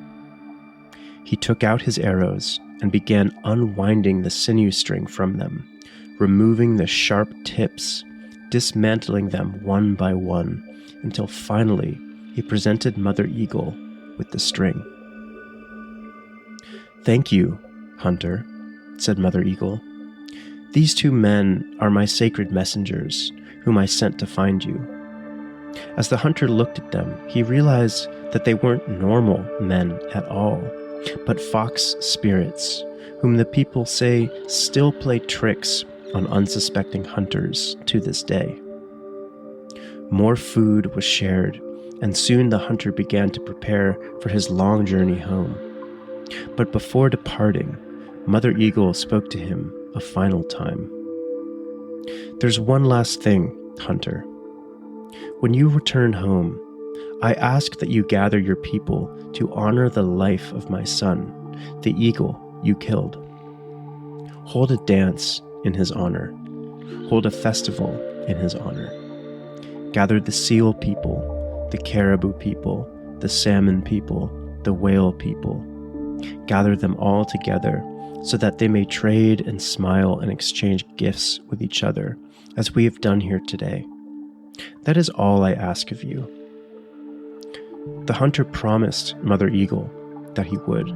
He took out his arrows and began unwinding the sinew string from them, removing the sharp tips, dismantling them one by one, until finally he presented Mother Eagle with the string. "Thank you, Hunter," said Mother Eagle. "These two men are my sacred messengers, whom I sent to find you." As the hunter looked at them, he realized that they weren't normal men at all, but fox spirits, whom the people say still play tricks on unsuspecting hunters to this day. More food was shared, and soon the hunter began to prepare for his long journey home. But before departing, Mother Eagle spoke to him a final time. "There's one last thing, Hunter. When you return home, I ask that you gather your people to honor the life of my son, the eagle you killed. Hold a dance in his honor. Hold a festival in his honor. Gather the seal people, the caribou people, the salmon people, the whale people. Gather them all together so that they may trade and smile and exchange gifts with each other, as we have done here today. That is all I ask of you." The hunter promised Mother Eagle that he would.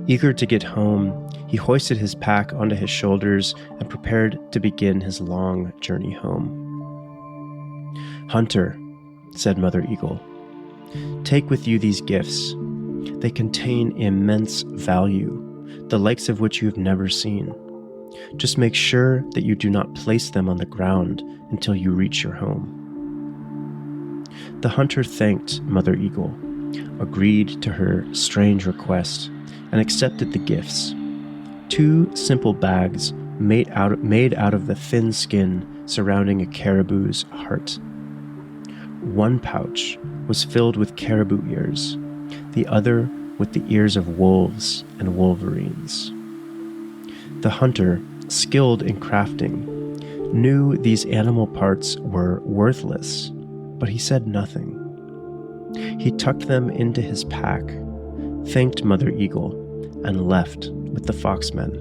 Eager to get home, he hoisted his pack onto his shoulders and prepared to begin his long journey home. "Hunter," said Mother Eagle, "take with you these gifts. They contain immense value, the likes of which you have never seen. Just make sure that you do not place them on the ground until you reach your home." The hunter thanked Mother Eagle, agreed to her strange request, and accepted the gifts. 2 simple bags made out of the thin skin surrounding a caribou's heart. 1 pouch was filled with caribou ears, the other with the ears of wolves and wolverines. The hunter, skilled in crafting, knew these animal parts were worthless, but he said nothing. He tucked them into his pack, thanked Mother Eagle, and left with the foxmen.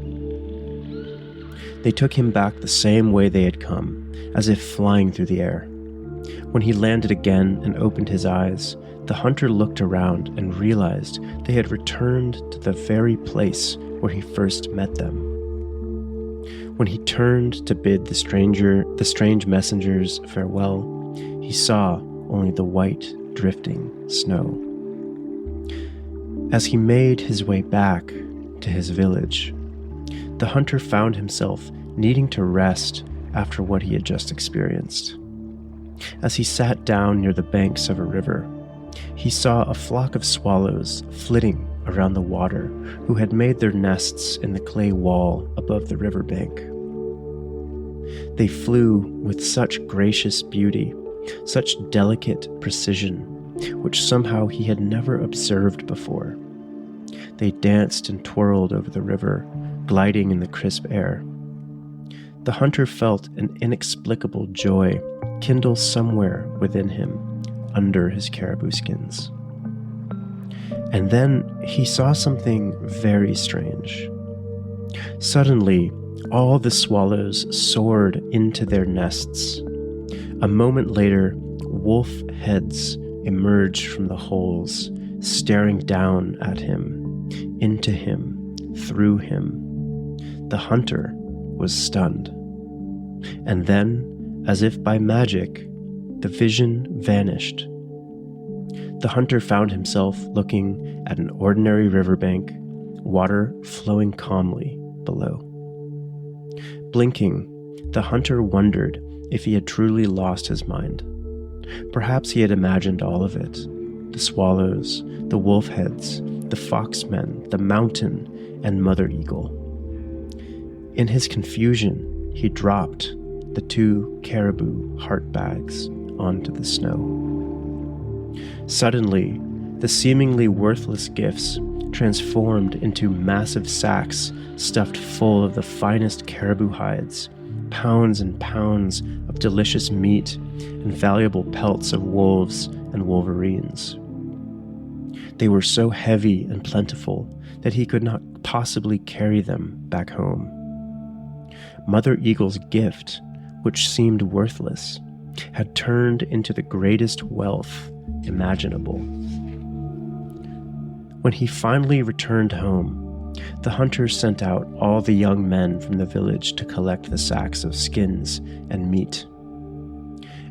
They took him back the same way they had come, as if flying through the air. When he landed again and opened his eyes, the hunter looked around and realized they had returned to the very place where he first met them. When he turned to bid the strange messengers farewell, he saw only the white, drifting snow. As he made his way back to his village, the hunter found himself needing to rest after what he had just experienced. As he sat down near the banks of a river, he saw a flock of swallows flitting around the water who had made their nests in the clay wall above the riverbank. They flew with such gracious beauty, such delicate precision, which somehow he had never observed before. They danced and twirled over the river, gliding in the crisp air. The hunter felt an inexplicable joy kindle somewhere within him, under his caribou skins. And then he saw something very strange. Suddenly, all the swallows soared into their nests. A moment later, wolf heads emerged from the holes, staring down at him, into him, through him. The hunter was stunned. And then, as if by magic, the vision vanished. The hunter found himself looking at an ordinary riverbank, water flowing calmly below. Blinking, the hunter wondered if he had truly lost his mind. Perhaps he had imagined all of it: the swallows, the wolf heads, the foxmen, the mountain, and Mother Eagle. In his confusion, he dropped the 2 caribou heart bags onto the snow. Suddenly, the seemingly worthless gifts transformed into massive sacks stuffed full of the finest caribou hides, pounds and pounds of delicious meat, and valuable pelts of wolves and wolverines. They were so heavy and plentiful that he could not possibly carry them back home. Mother Eagle's gift, which seemed worthless, had turned into the greatest wealth imaginable. When he finally returned home, the hunter sent out all the young men from the village to collect the sacks of skins and meat.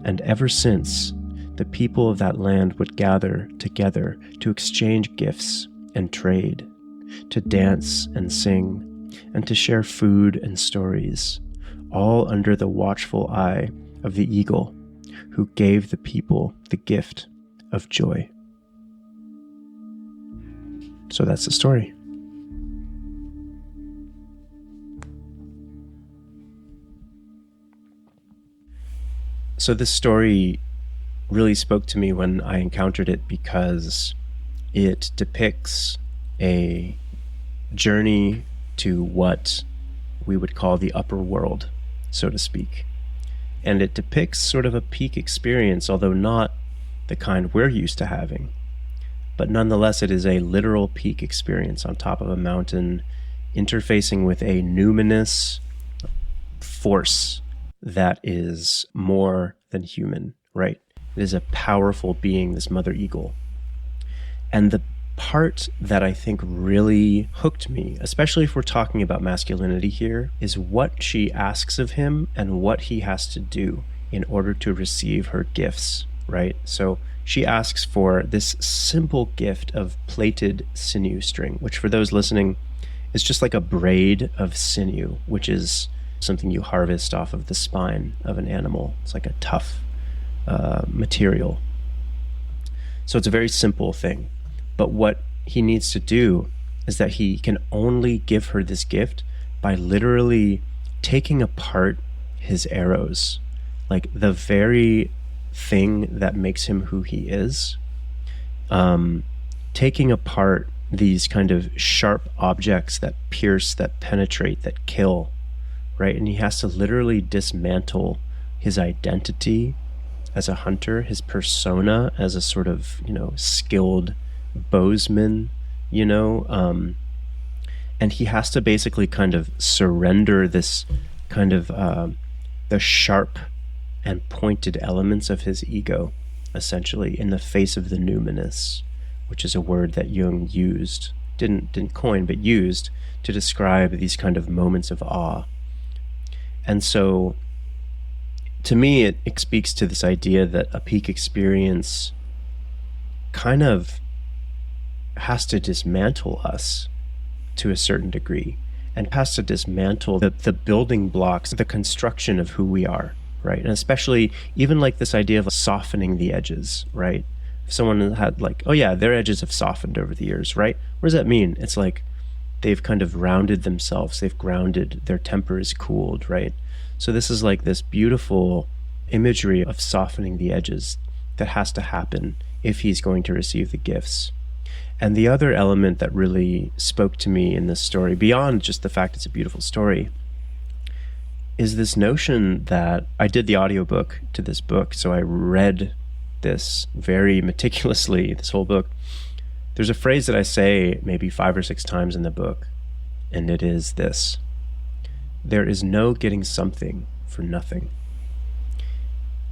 And ever since, the people of that land would gather together to exchange gifts and trade, to dance and sing, and to share food and stories, all under the watchful eye of the eagle who gave the people the gift of joy. So that's the story. So this story really spoke to me when I encountered it because it depicts a journey to what we would call the upper world, so to speak. And it depicts sort of a peak experience, although not the kind we're used to having. But nonetheless, it is a literal peak experience on top of a mountain, interfacing with a numinous force that is more than human, right? It is a powerful being, this Mother Eagle. And the part that I think really hooked me, especially if we're talking about masculinity here, is what she asks of him and what he has to do in order to receive her gifts, right? So she asks for this simple gift of plaited sinew string, which for those listening is just like a braid of sinew, which is something you harvest off of the spine of an animal. It's like a tough material. So it's a very simple thing. But what he needs to do is that he can only give her this gift by literally taking apart his arrows, like the very thing that makes him who he is, taking apart these kind of sharp objects that pierce, that penetrate, that kill, right? And he has to literally dismantle his identity as a hunter, his persona as a sort of, skilled bowsman, and he has to basically kind of surrender this kind of the sharp and pointed elements of his ego, essentially, in the face of the luminous, which is a word that Jung used, didn't coin, but used to describe these kind of moments of awe. And so, to me, it speaks to this idea that a peak experience kind of has to dismantle us to a certain degree, and has to dismantle the building blocks, the construction of who we are, right? And especially even like this idea of softening the edges, right? If someone had like, oh yeah, their edges have softened over the years, right? What does that mean? It's like they've kind of rounded themselves, they've grounded, their temper is cooled, right? So this is like this beautiful imagery of softening the edges that has to happen if he's going to receive the gifts. And the other element that really spoke to me in this story, beyond just the fact it's a beautiful story, is this notion that I did the audiobook to this book, so I read this very meticulously, this whole book. There's a phrase that I say maybe 5 or 6 times in the book, and it is this: there is no getting something for nothing.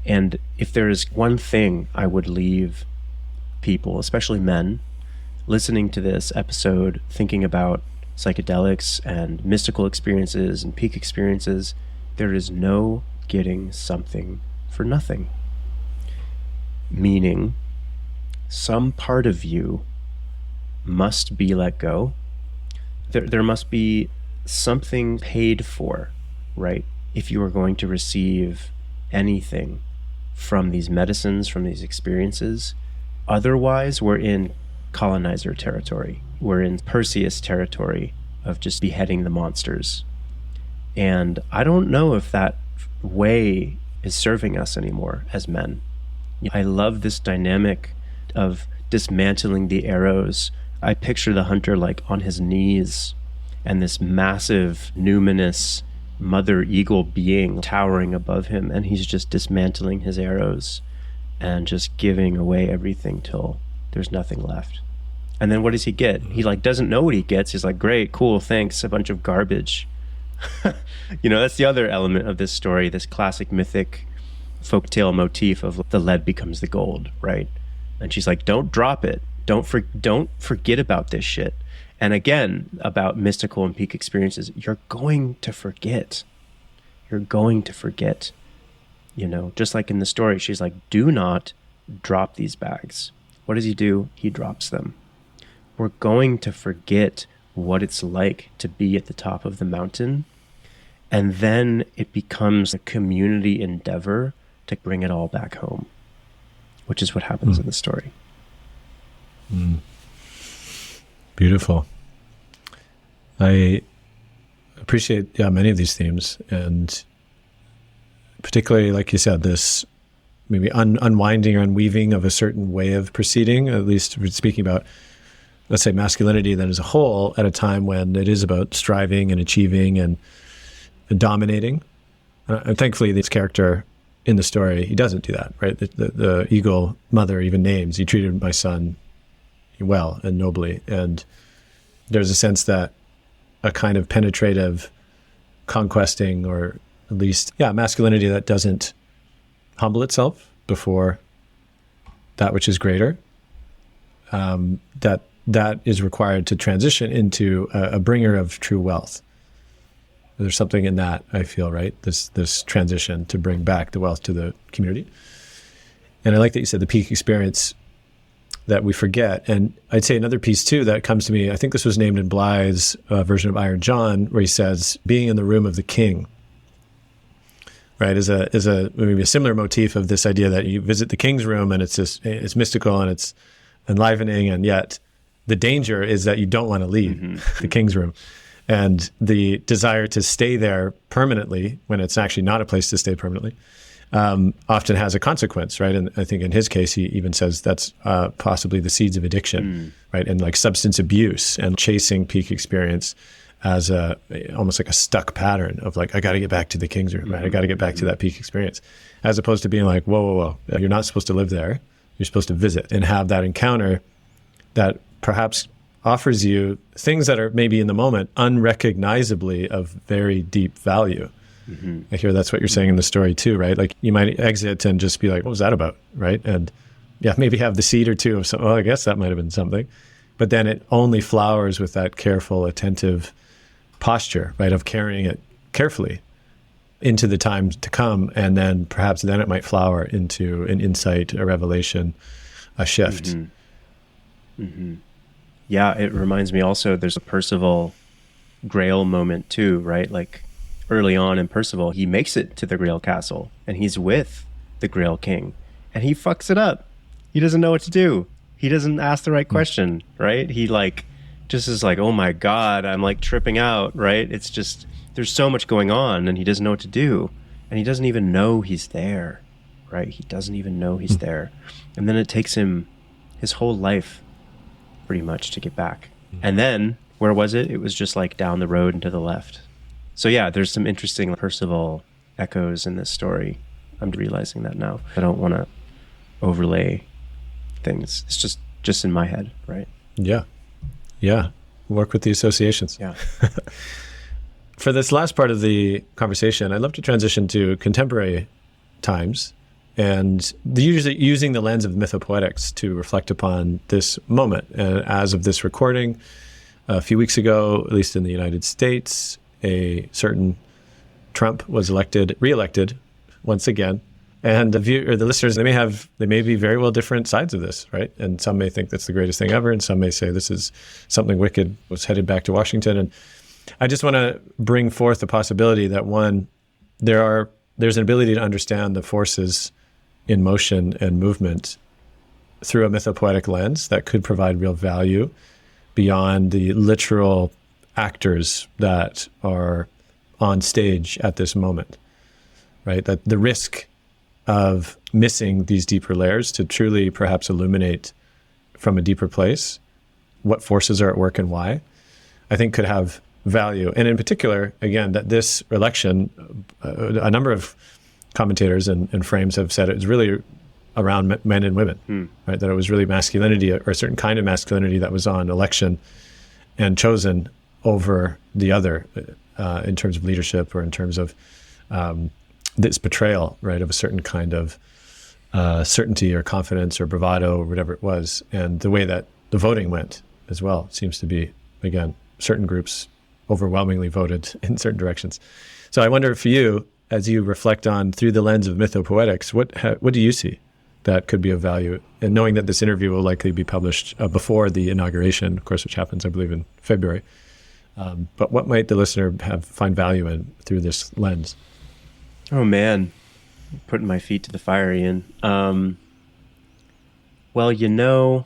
And if there is one thing I would leave people, especially men, listening to this episode, thinking about psychedelics and mystical experiences and peak experiences, there is no getting something for nothing. Meaning, some part of you must be let go. There must be something paid for, right? If you are going to receive anything from these medicines, from these experiences. Otherwise, we're in colonizer territory. We're in Perseus territory of just beheading the monsters. And I don't know if that way is serving us anymore as men. I love this dynamic of dismantling the arrows. I picture the hunter like on his knees and this massive, numinous mother eagle being towering above him, and he's just dismantling his arrows and just giving away everything till there's nothing left. And then what does he get? He like doesn't know what he gets. He's like, great, cool, thanks, a bunch of garbage. That's the other element of this story, this classic mythic folktale motif of the lead becomes the gold, right? And she's like, don't drop it. Don't forget about this shit. And again, about mystical and peak experiences, you're going to forget. You're going to forget. Just like in the story, she's like, do not drop these bags. What does he do? He drops them. We're going to forget what it's like to be at the top of the mountain. And then it becomes a community endeavor to bring it all back home, which is what happens in the story. Beautiful. I appreciate many of these themes, and particularly, like you said, this maybe unwinding or unweaving of a certain way of proceeding, at least speaking about, let's say, masculinity then as a whole, at a time when it is about striving and achieving and dominating. And thankfully, this character in the story, he doesn't do that, right? The eagle mother even names, he treated my son well and nobly. And there's a sense that a kind of penetrative conquesting, or at least, masculinity that doesn't humble itself before that which is greater, that is required to transition into a bringer of true wealth. There's something in that, I feel, right? This transition to bring back the wealth to the community. And I like that you said the peak experience that we forget. And I'd say another piece too that comes to me, I think this was named in Blythe's version of Iron John, where he says, being in the room of the king, right, is a maybe a similar motif of this idea that you visit the king's room and it's mystical and it's enlivening, and yet the danger is that you don't want to leave the king's room. And the desire to stay there permanently, when it's actually not a place to stay permanently, often has a consequence, right? And I think in his case, he even says that's possibly the seeds of addiction, right? And like substance abuse and chasing peak experience as almost like a stuck pattern of like, I got to get back to the king's room, right? I got to get back to that peak experience, as opposed to being like, whoa, you're not supposed to live there. You're supposed to visit and have that encounter that perhaps offers you things that are maybe in the moment unrecognizably of very deep value. I hear that's what you're saying in the story too, right? Like you might exit and just be like, what was that about, right? And yeah, maybe have the seed or two of some, I guess that might have been something. But then it only flowers with that careful, attentive posture, right, of carrying it carefully into the time to come. And then perhaps then it might flower into an insight, a revelation, a shift. Yeah, it reminds me also, there's a Percival Grail moment too, right? Like early on in Percival, he makes it to the Grail Castle and he's with the Grail King and he fucks it up. He doesn't know what to do. He doesn't ask the right question, right? He like just is like, oh my God, I'm like tripping out, right? It's just, there's so much going on and he doesn't know what to do. And he doesn't even know he's there, right? He doesn't even know he's there. And then it takes him his whole life pretty much to get back. And then, where was it? It was just like down the road and to the left. So yeah, there's some interesting Percival echoes in this story. I'm realizing that now. I don't want to overlay things. It's just in my head, right? Yeah. Work with the associations. Yeah. For this last part of the conversation, I'd love to transition to contemporary times and usually using the lens of Mythopoetics to reflect upon this moment. And as of this recording, a few weeks ago, at least in the United States, a certain Trump was reelected once again. And the listeners, they may be very well different sides of this, right? And some may think that's the greatest thing ever, and some may say this is something wicked, was headed back to Washington. And I just want to bring forth the possibility that one, there's an ability to understand the forces in motion and movement through a mythopoetic lens that could provide real value beyond the literal actors that are on stage at this moment, right? That the risk of missing these deeper layers to truly perhaps illuminate from a deeper place what forces are at work and why, I think could have value. And in particular, again, that this election, a number of commentators and frames have said it was really around men and women, right? That it was really masculinity or a certain kind of masculinity that was on election and chosen over the other in terms of leadership or in terms of this betrayal, right, of a certain kind of certainty or confidence or bravado or whatever it was. And the way that the voting went as well seems to be, again, certain groups overwhelmingly voted in certain directions. So I wonder for you, as you reflect on through the lens of Mythopoetics, what do you see that could be of value? And knowing that this interview will likely be published before the inauguration, of course, which happens, I believe, in February. But what might the listener find value in through this lens? Oh man, putting my feet to the fire, Ian. Well, I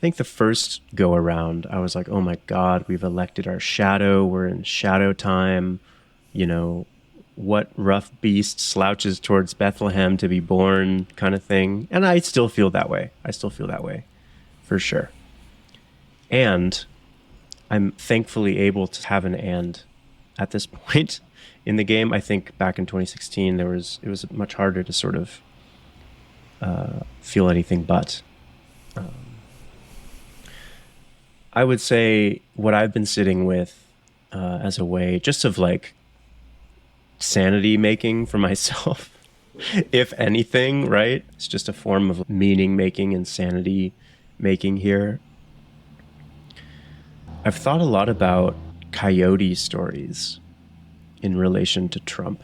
think the first go around, I was like, oh my God, we've elected our shadow. We're in shadow time. What rough beast slouches towards Bethlehem to be born kind of thing. And I still feel that way. For sure. And I'm thankfully able to have an and at this point in the game. I think back in 2016, it was much harder to sort of feel anything but. I would say what I've been sitting with as a way just of like sanity making for myself, if anything, right? It's just a form of meaning making and sanity making here. I've thought a lot about coyote stories in relation to Trump.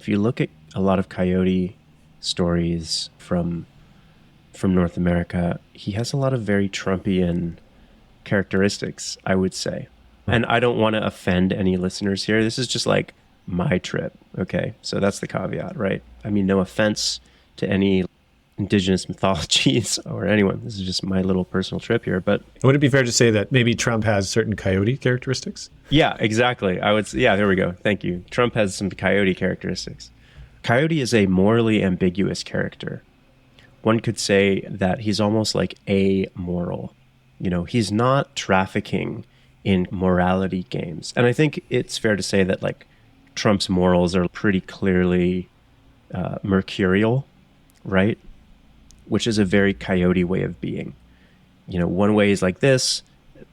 If you look at a lot of coyote stories from North America, he has a lot of very Trumpian characteristics, I would say. And I don't want to offend any listeners here. This is just like my trip, okay? So that's the caveat, right? I mean, no offense to any indigenous mythologies or anyone. This is just my little personal trip here. But would it be fair to say that maybe Trump has certain coyote characteristics? Yeah, exactly. Yeah, there we go. Thank you. Trump has some coyote characteristics. Coyote is a morally ambiguous character. One could say that he's almost like amoral. You know, he's not trafficking in morality games. And I think it's fair to say that like Trump's morals are pretty clearly mercurial, right? Which is a very coyote way of being. You know, one way is like this,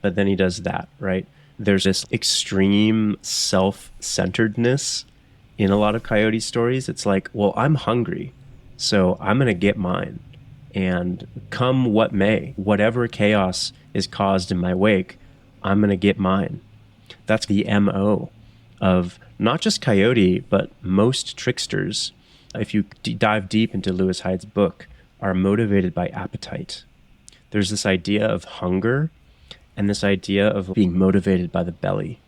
but then he does that, right? There's this extreme self-centeredness in a lot of coyote stories. It's like, well, I'm hungry, so I'm going to get mine. And come what may, whatever chaos is caused in my wake, I'm going to get mine. That's the MO of not just coyote, but most tricksters. If you dive deep into Lewis Hyde's book, are motivated by appetite. There's this idea of hunger and this idea of being motivated by the belly.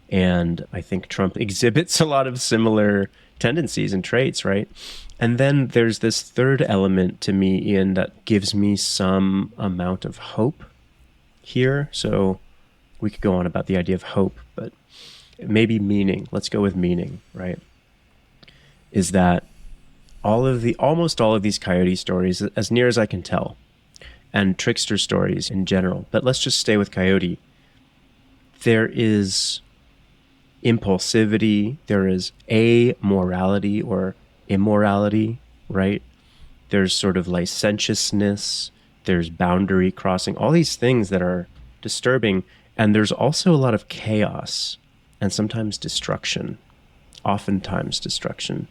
And I think Trump exhibits a lot of similar tendencies and traits, right? And then there's this third element to me, Ian, that gives me some amount of hope here. So we could go on about the idea of hope, but maybe meaning. Let's go with meaning, right? Is that almost all of these coyote stories, as near as I can tell, and trickster stories in general, but let's just stay with coyote. There is impulsivity, there is amorality or immorality, right? There's sort of licentiousness, there's boundary crossing, all these things that are disturbing. And there's also a lot of chaos and sometimes destruction, oftentimes destruction.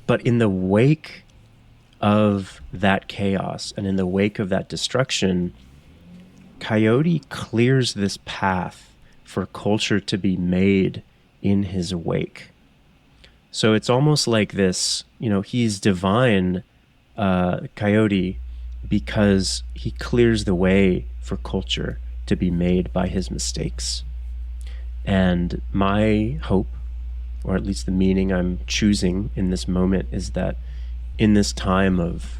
But in the wake of that chaos and in the wake of that destruction, Coyote clears this path for culture to be made in his wake. So it's almost like this, you know, he's divine, Coyote, because he clears the way for culture to be made by his mistakes. And my hope, or at least the meaning I'm choosing in this moment, is that in this time of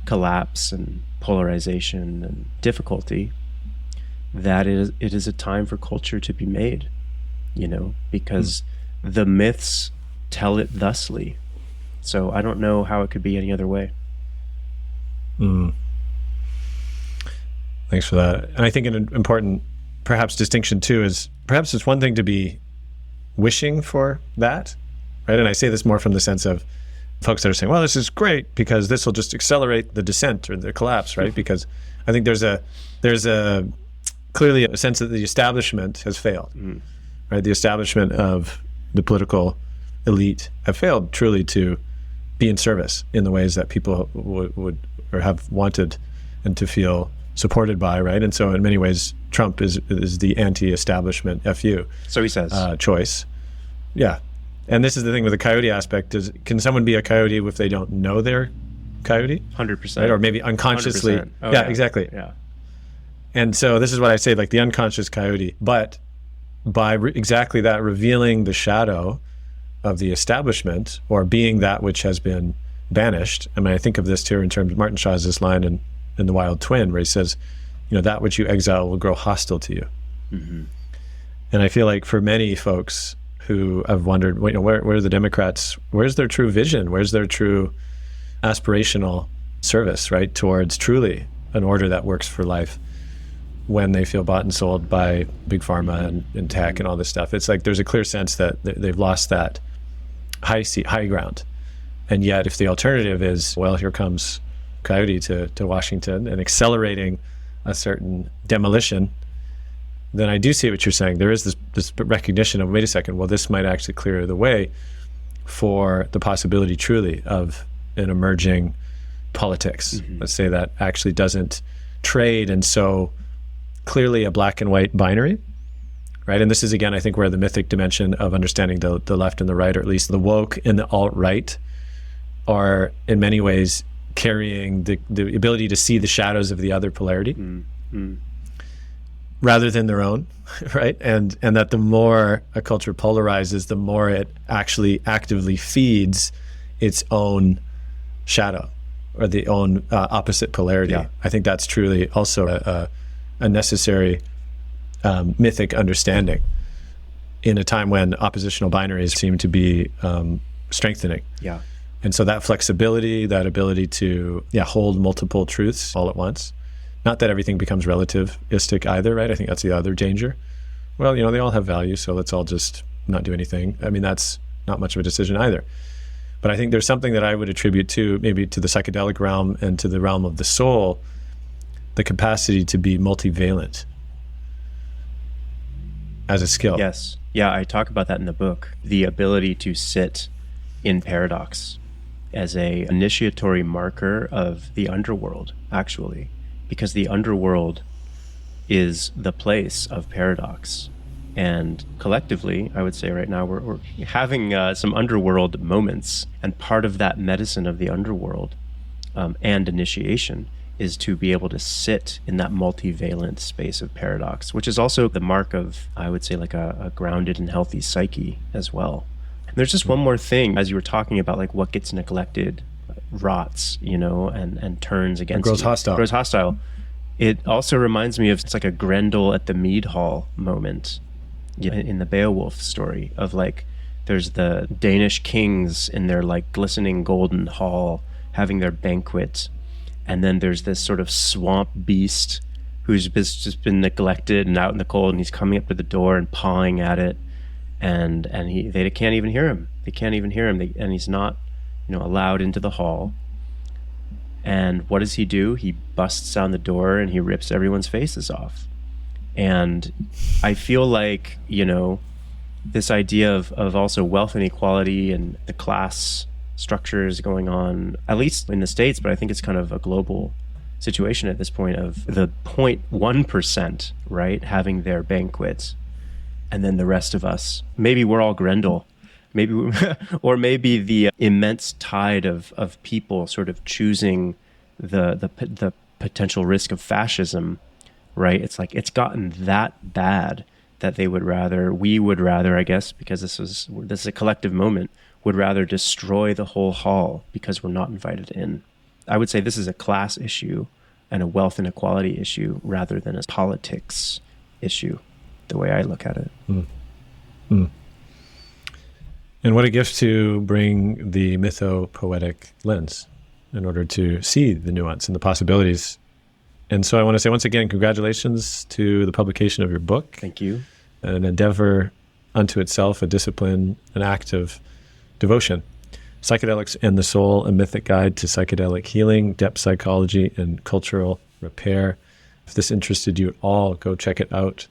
collapse and polarization and difficulty, that it is a time for culture to be made, you know, because the myths tell it thusly. So I don't know how it could be any other way. Thanks for that. And I think an important, perhaps, distinction too is perhaps it's one thing to be wishing for that, right? And I say this more from the sense of folks that are saying, well, this is great because this will just accelerate the descent or the collapse, right? Because I think there's a clearly a sense that the establishment has failed, right? The establishment of the political elite have failed truly to be in service in the ways that people would or have wanted and to feel supported by, right? And so in many ways, Trump is the anti-establishment FU. So he says. Choice. Yeah. And this is the thing with the coyote aspect is, can someone be a coyote if they don't know they're coyote? 100%. Right? Or maybe unconsciously. Oh, yeah, exactly. Yeah. And so this is what I say, like the unconscious coyote, but by exactly that, revealing the shadow of the establishment or being that which has been banished. I mean, I think of this here in terms of Martin Shaw's this line in The Wild Twin, where he says, you know, that which you exile will grow hostile to you. And I feel like for many folks who have wondered, you know, where are the Democrats? Where's their true vision? Where's their true aspirational service, right, towards truly an order that works for life when they feel bought and sold by big pharma and tech and all this stuff? It's like there's a clear sense that they've lost that high ground. And yet if the alternative is, well, here comes Coyote to Washington and accelerating a certain demolition, then I do see what you're saying. There is this recognition of, wait a second, well, this might actually clear the way for the possibility truly of an emerging politics. Let's say that actually doesn't trade and so clearly a black and white binary, right? And this is, again, I think where the mythic dimension of understanding the left and the right, or at least the woke and the alt-right, are in many ways carrying the ability to see the shadows of the other polarity rather than their own, right? And that the more a culture polarizes, the more it actually actively feeds its own shadow or the own opposite polarity. Yeah. I think that's truly also a necessary mythic understanding in a time when oppositional binaries seem to be strengthening. Yeah. And so that flexibility, that ability to hold multiple truths all at once, not that everything becomes relativistic either, right? I think that's the other danger. Well, they all have value, so let's all just not do anything. I mean, that's not much of a decision either. But I think there's something that I would attribute to maybe to the psychedelic realm and to the realm of the soul, the capacity to be multivalent as a skill. Yes. Yeah, I talk about that in the book. The ability to sit in paradox as a initiatory marker of the underworld, actually, because the underworld is the place of paradox. And collectively, I would say right now, we're having some underworld moments. And part of that medicine of the underworld and initiation is to be able to sit in that multivalent space of paradox, which is also the mark of, I would say, like a grounded and healthy psyche as well. And there's just one more thing, as you were talking about, like what gets neglected, rots, and turns against grows hostile. Grows hostile. It also reminds me of, it's like a Grendel at the mead hall moment in the Beowulf story of like, there's the Danish kings in their like glistening golden hall having their banquet. And then there's this sort of swamp beast who's just been neglected and out in the cold, and he's coming up to the door and pawing at it. And they can't even hear him. They can't even hear him. And he's not, allowed into the hall. And what does he do? He busts down the door and he rips everyone's faces off. And I feel like, this idea of also wealth inequality and the class structures going on, at least in the States, but I think it's kind of a global situation at this point, of the 0.1%, right, having their banquet, and then the rest of us, maybe we're all Grendel, or maybe the immense tide of people sort of choosing the potential risk of fascism, right? It's like it's gotten that bad that we would rather, I guess, because this is a collective moment, would rather destroy the whole hall because we're not invited in. I would say this is a class issue and a wealth inequality issue rather than a politics issue, the way I look at it. And what a gift to bring the mythopoetic lens in order to see the nuance and the possibilities. And so I want to say once again, congratulations to the publication of your book. Thank you. An endeavor unto itself, a discipline, an act of devotion. Psychedelics and the Soul, a mythic guide to psychedelic healing, depth psychology, and cultural repair. If this interested you at all, go check it out,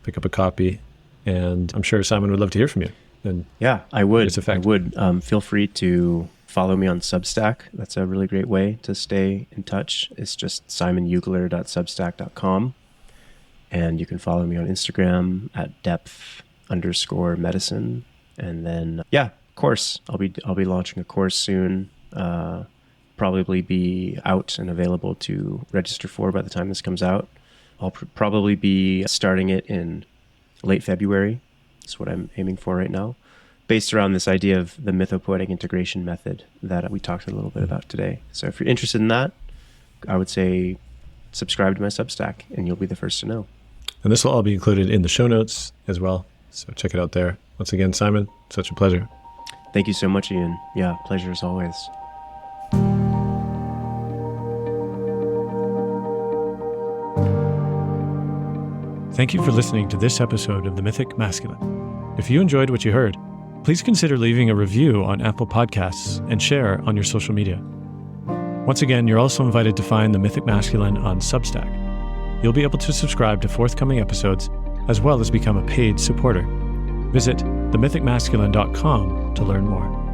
pick up a copy, and I'm sure Simon would love to hear from you. And yeah, I would. I would. Feel free to follow me on Substack. That's a really great way to stay in touch. It's just simonyugler.substack.com. And you can follow me on Instagram at depth_medicine. And then, course, I'll be launching a course soon. Probably be out and available to register for by the time this comes out. I'll probably be starting it in late February. That's what I'm aiming for right now, based around this idea of the mythopoetic integration method that we talked a little bit about today. So if you're interested in that, I would say subscribe to my Substack and you'll be the first to know. And this will all be included in the show notes as well. So check it out there. Once again, Simon, such a pleasure. Thank you so much, Ian. Yeah, pleasure as always. Thank you for listening to this episode of The Mythic Masculine. If you enjoyed what you heard, please consider leaving a review on Apple Podcasts and share on your social media. Once again, you're also invited to find The Mythic Masculine on Substack. You'll be able to subscribe to forthcoming episodes as well as become a paid supporter. Visit themythicmasculine.com to learn more.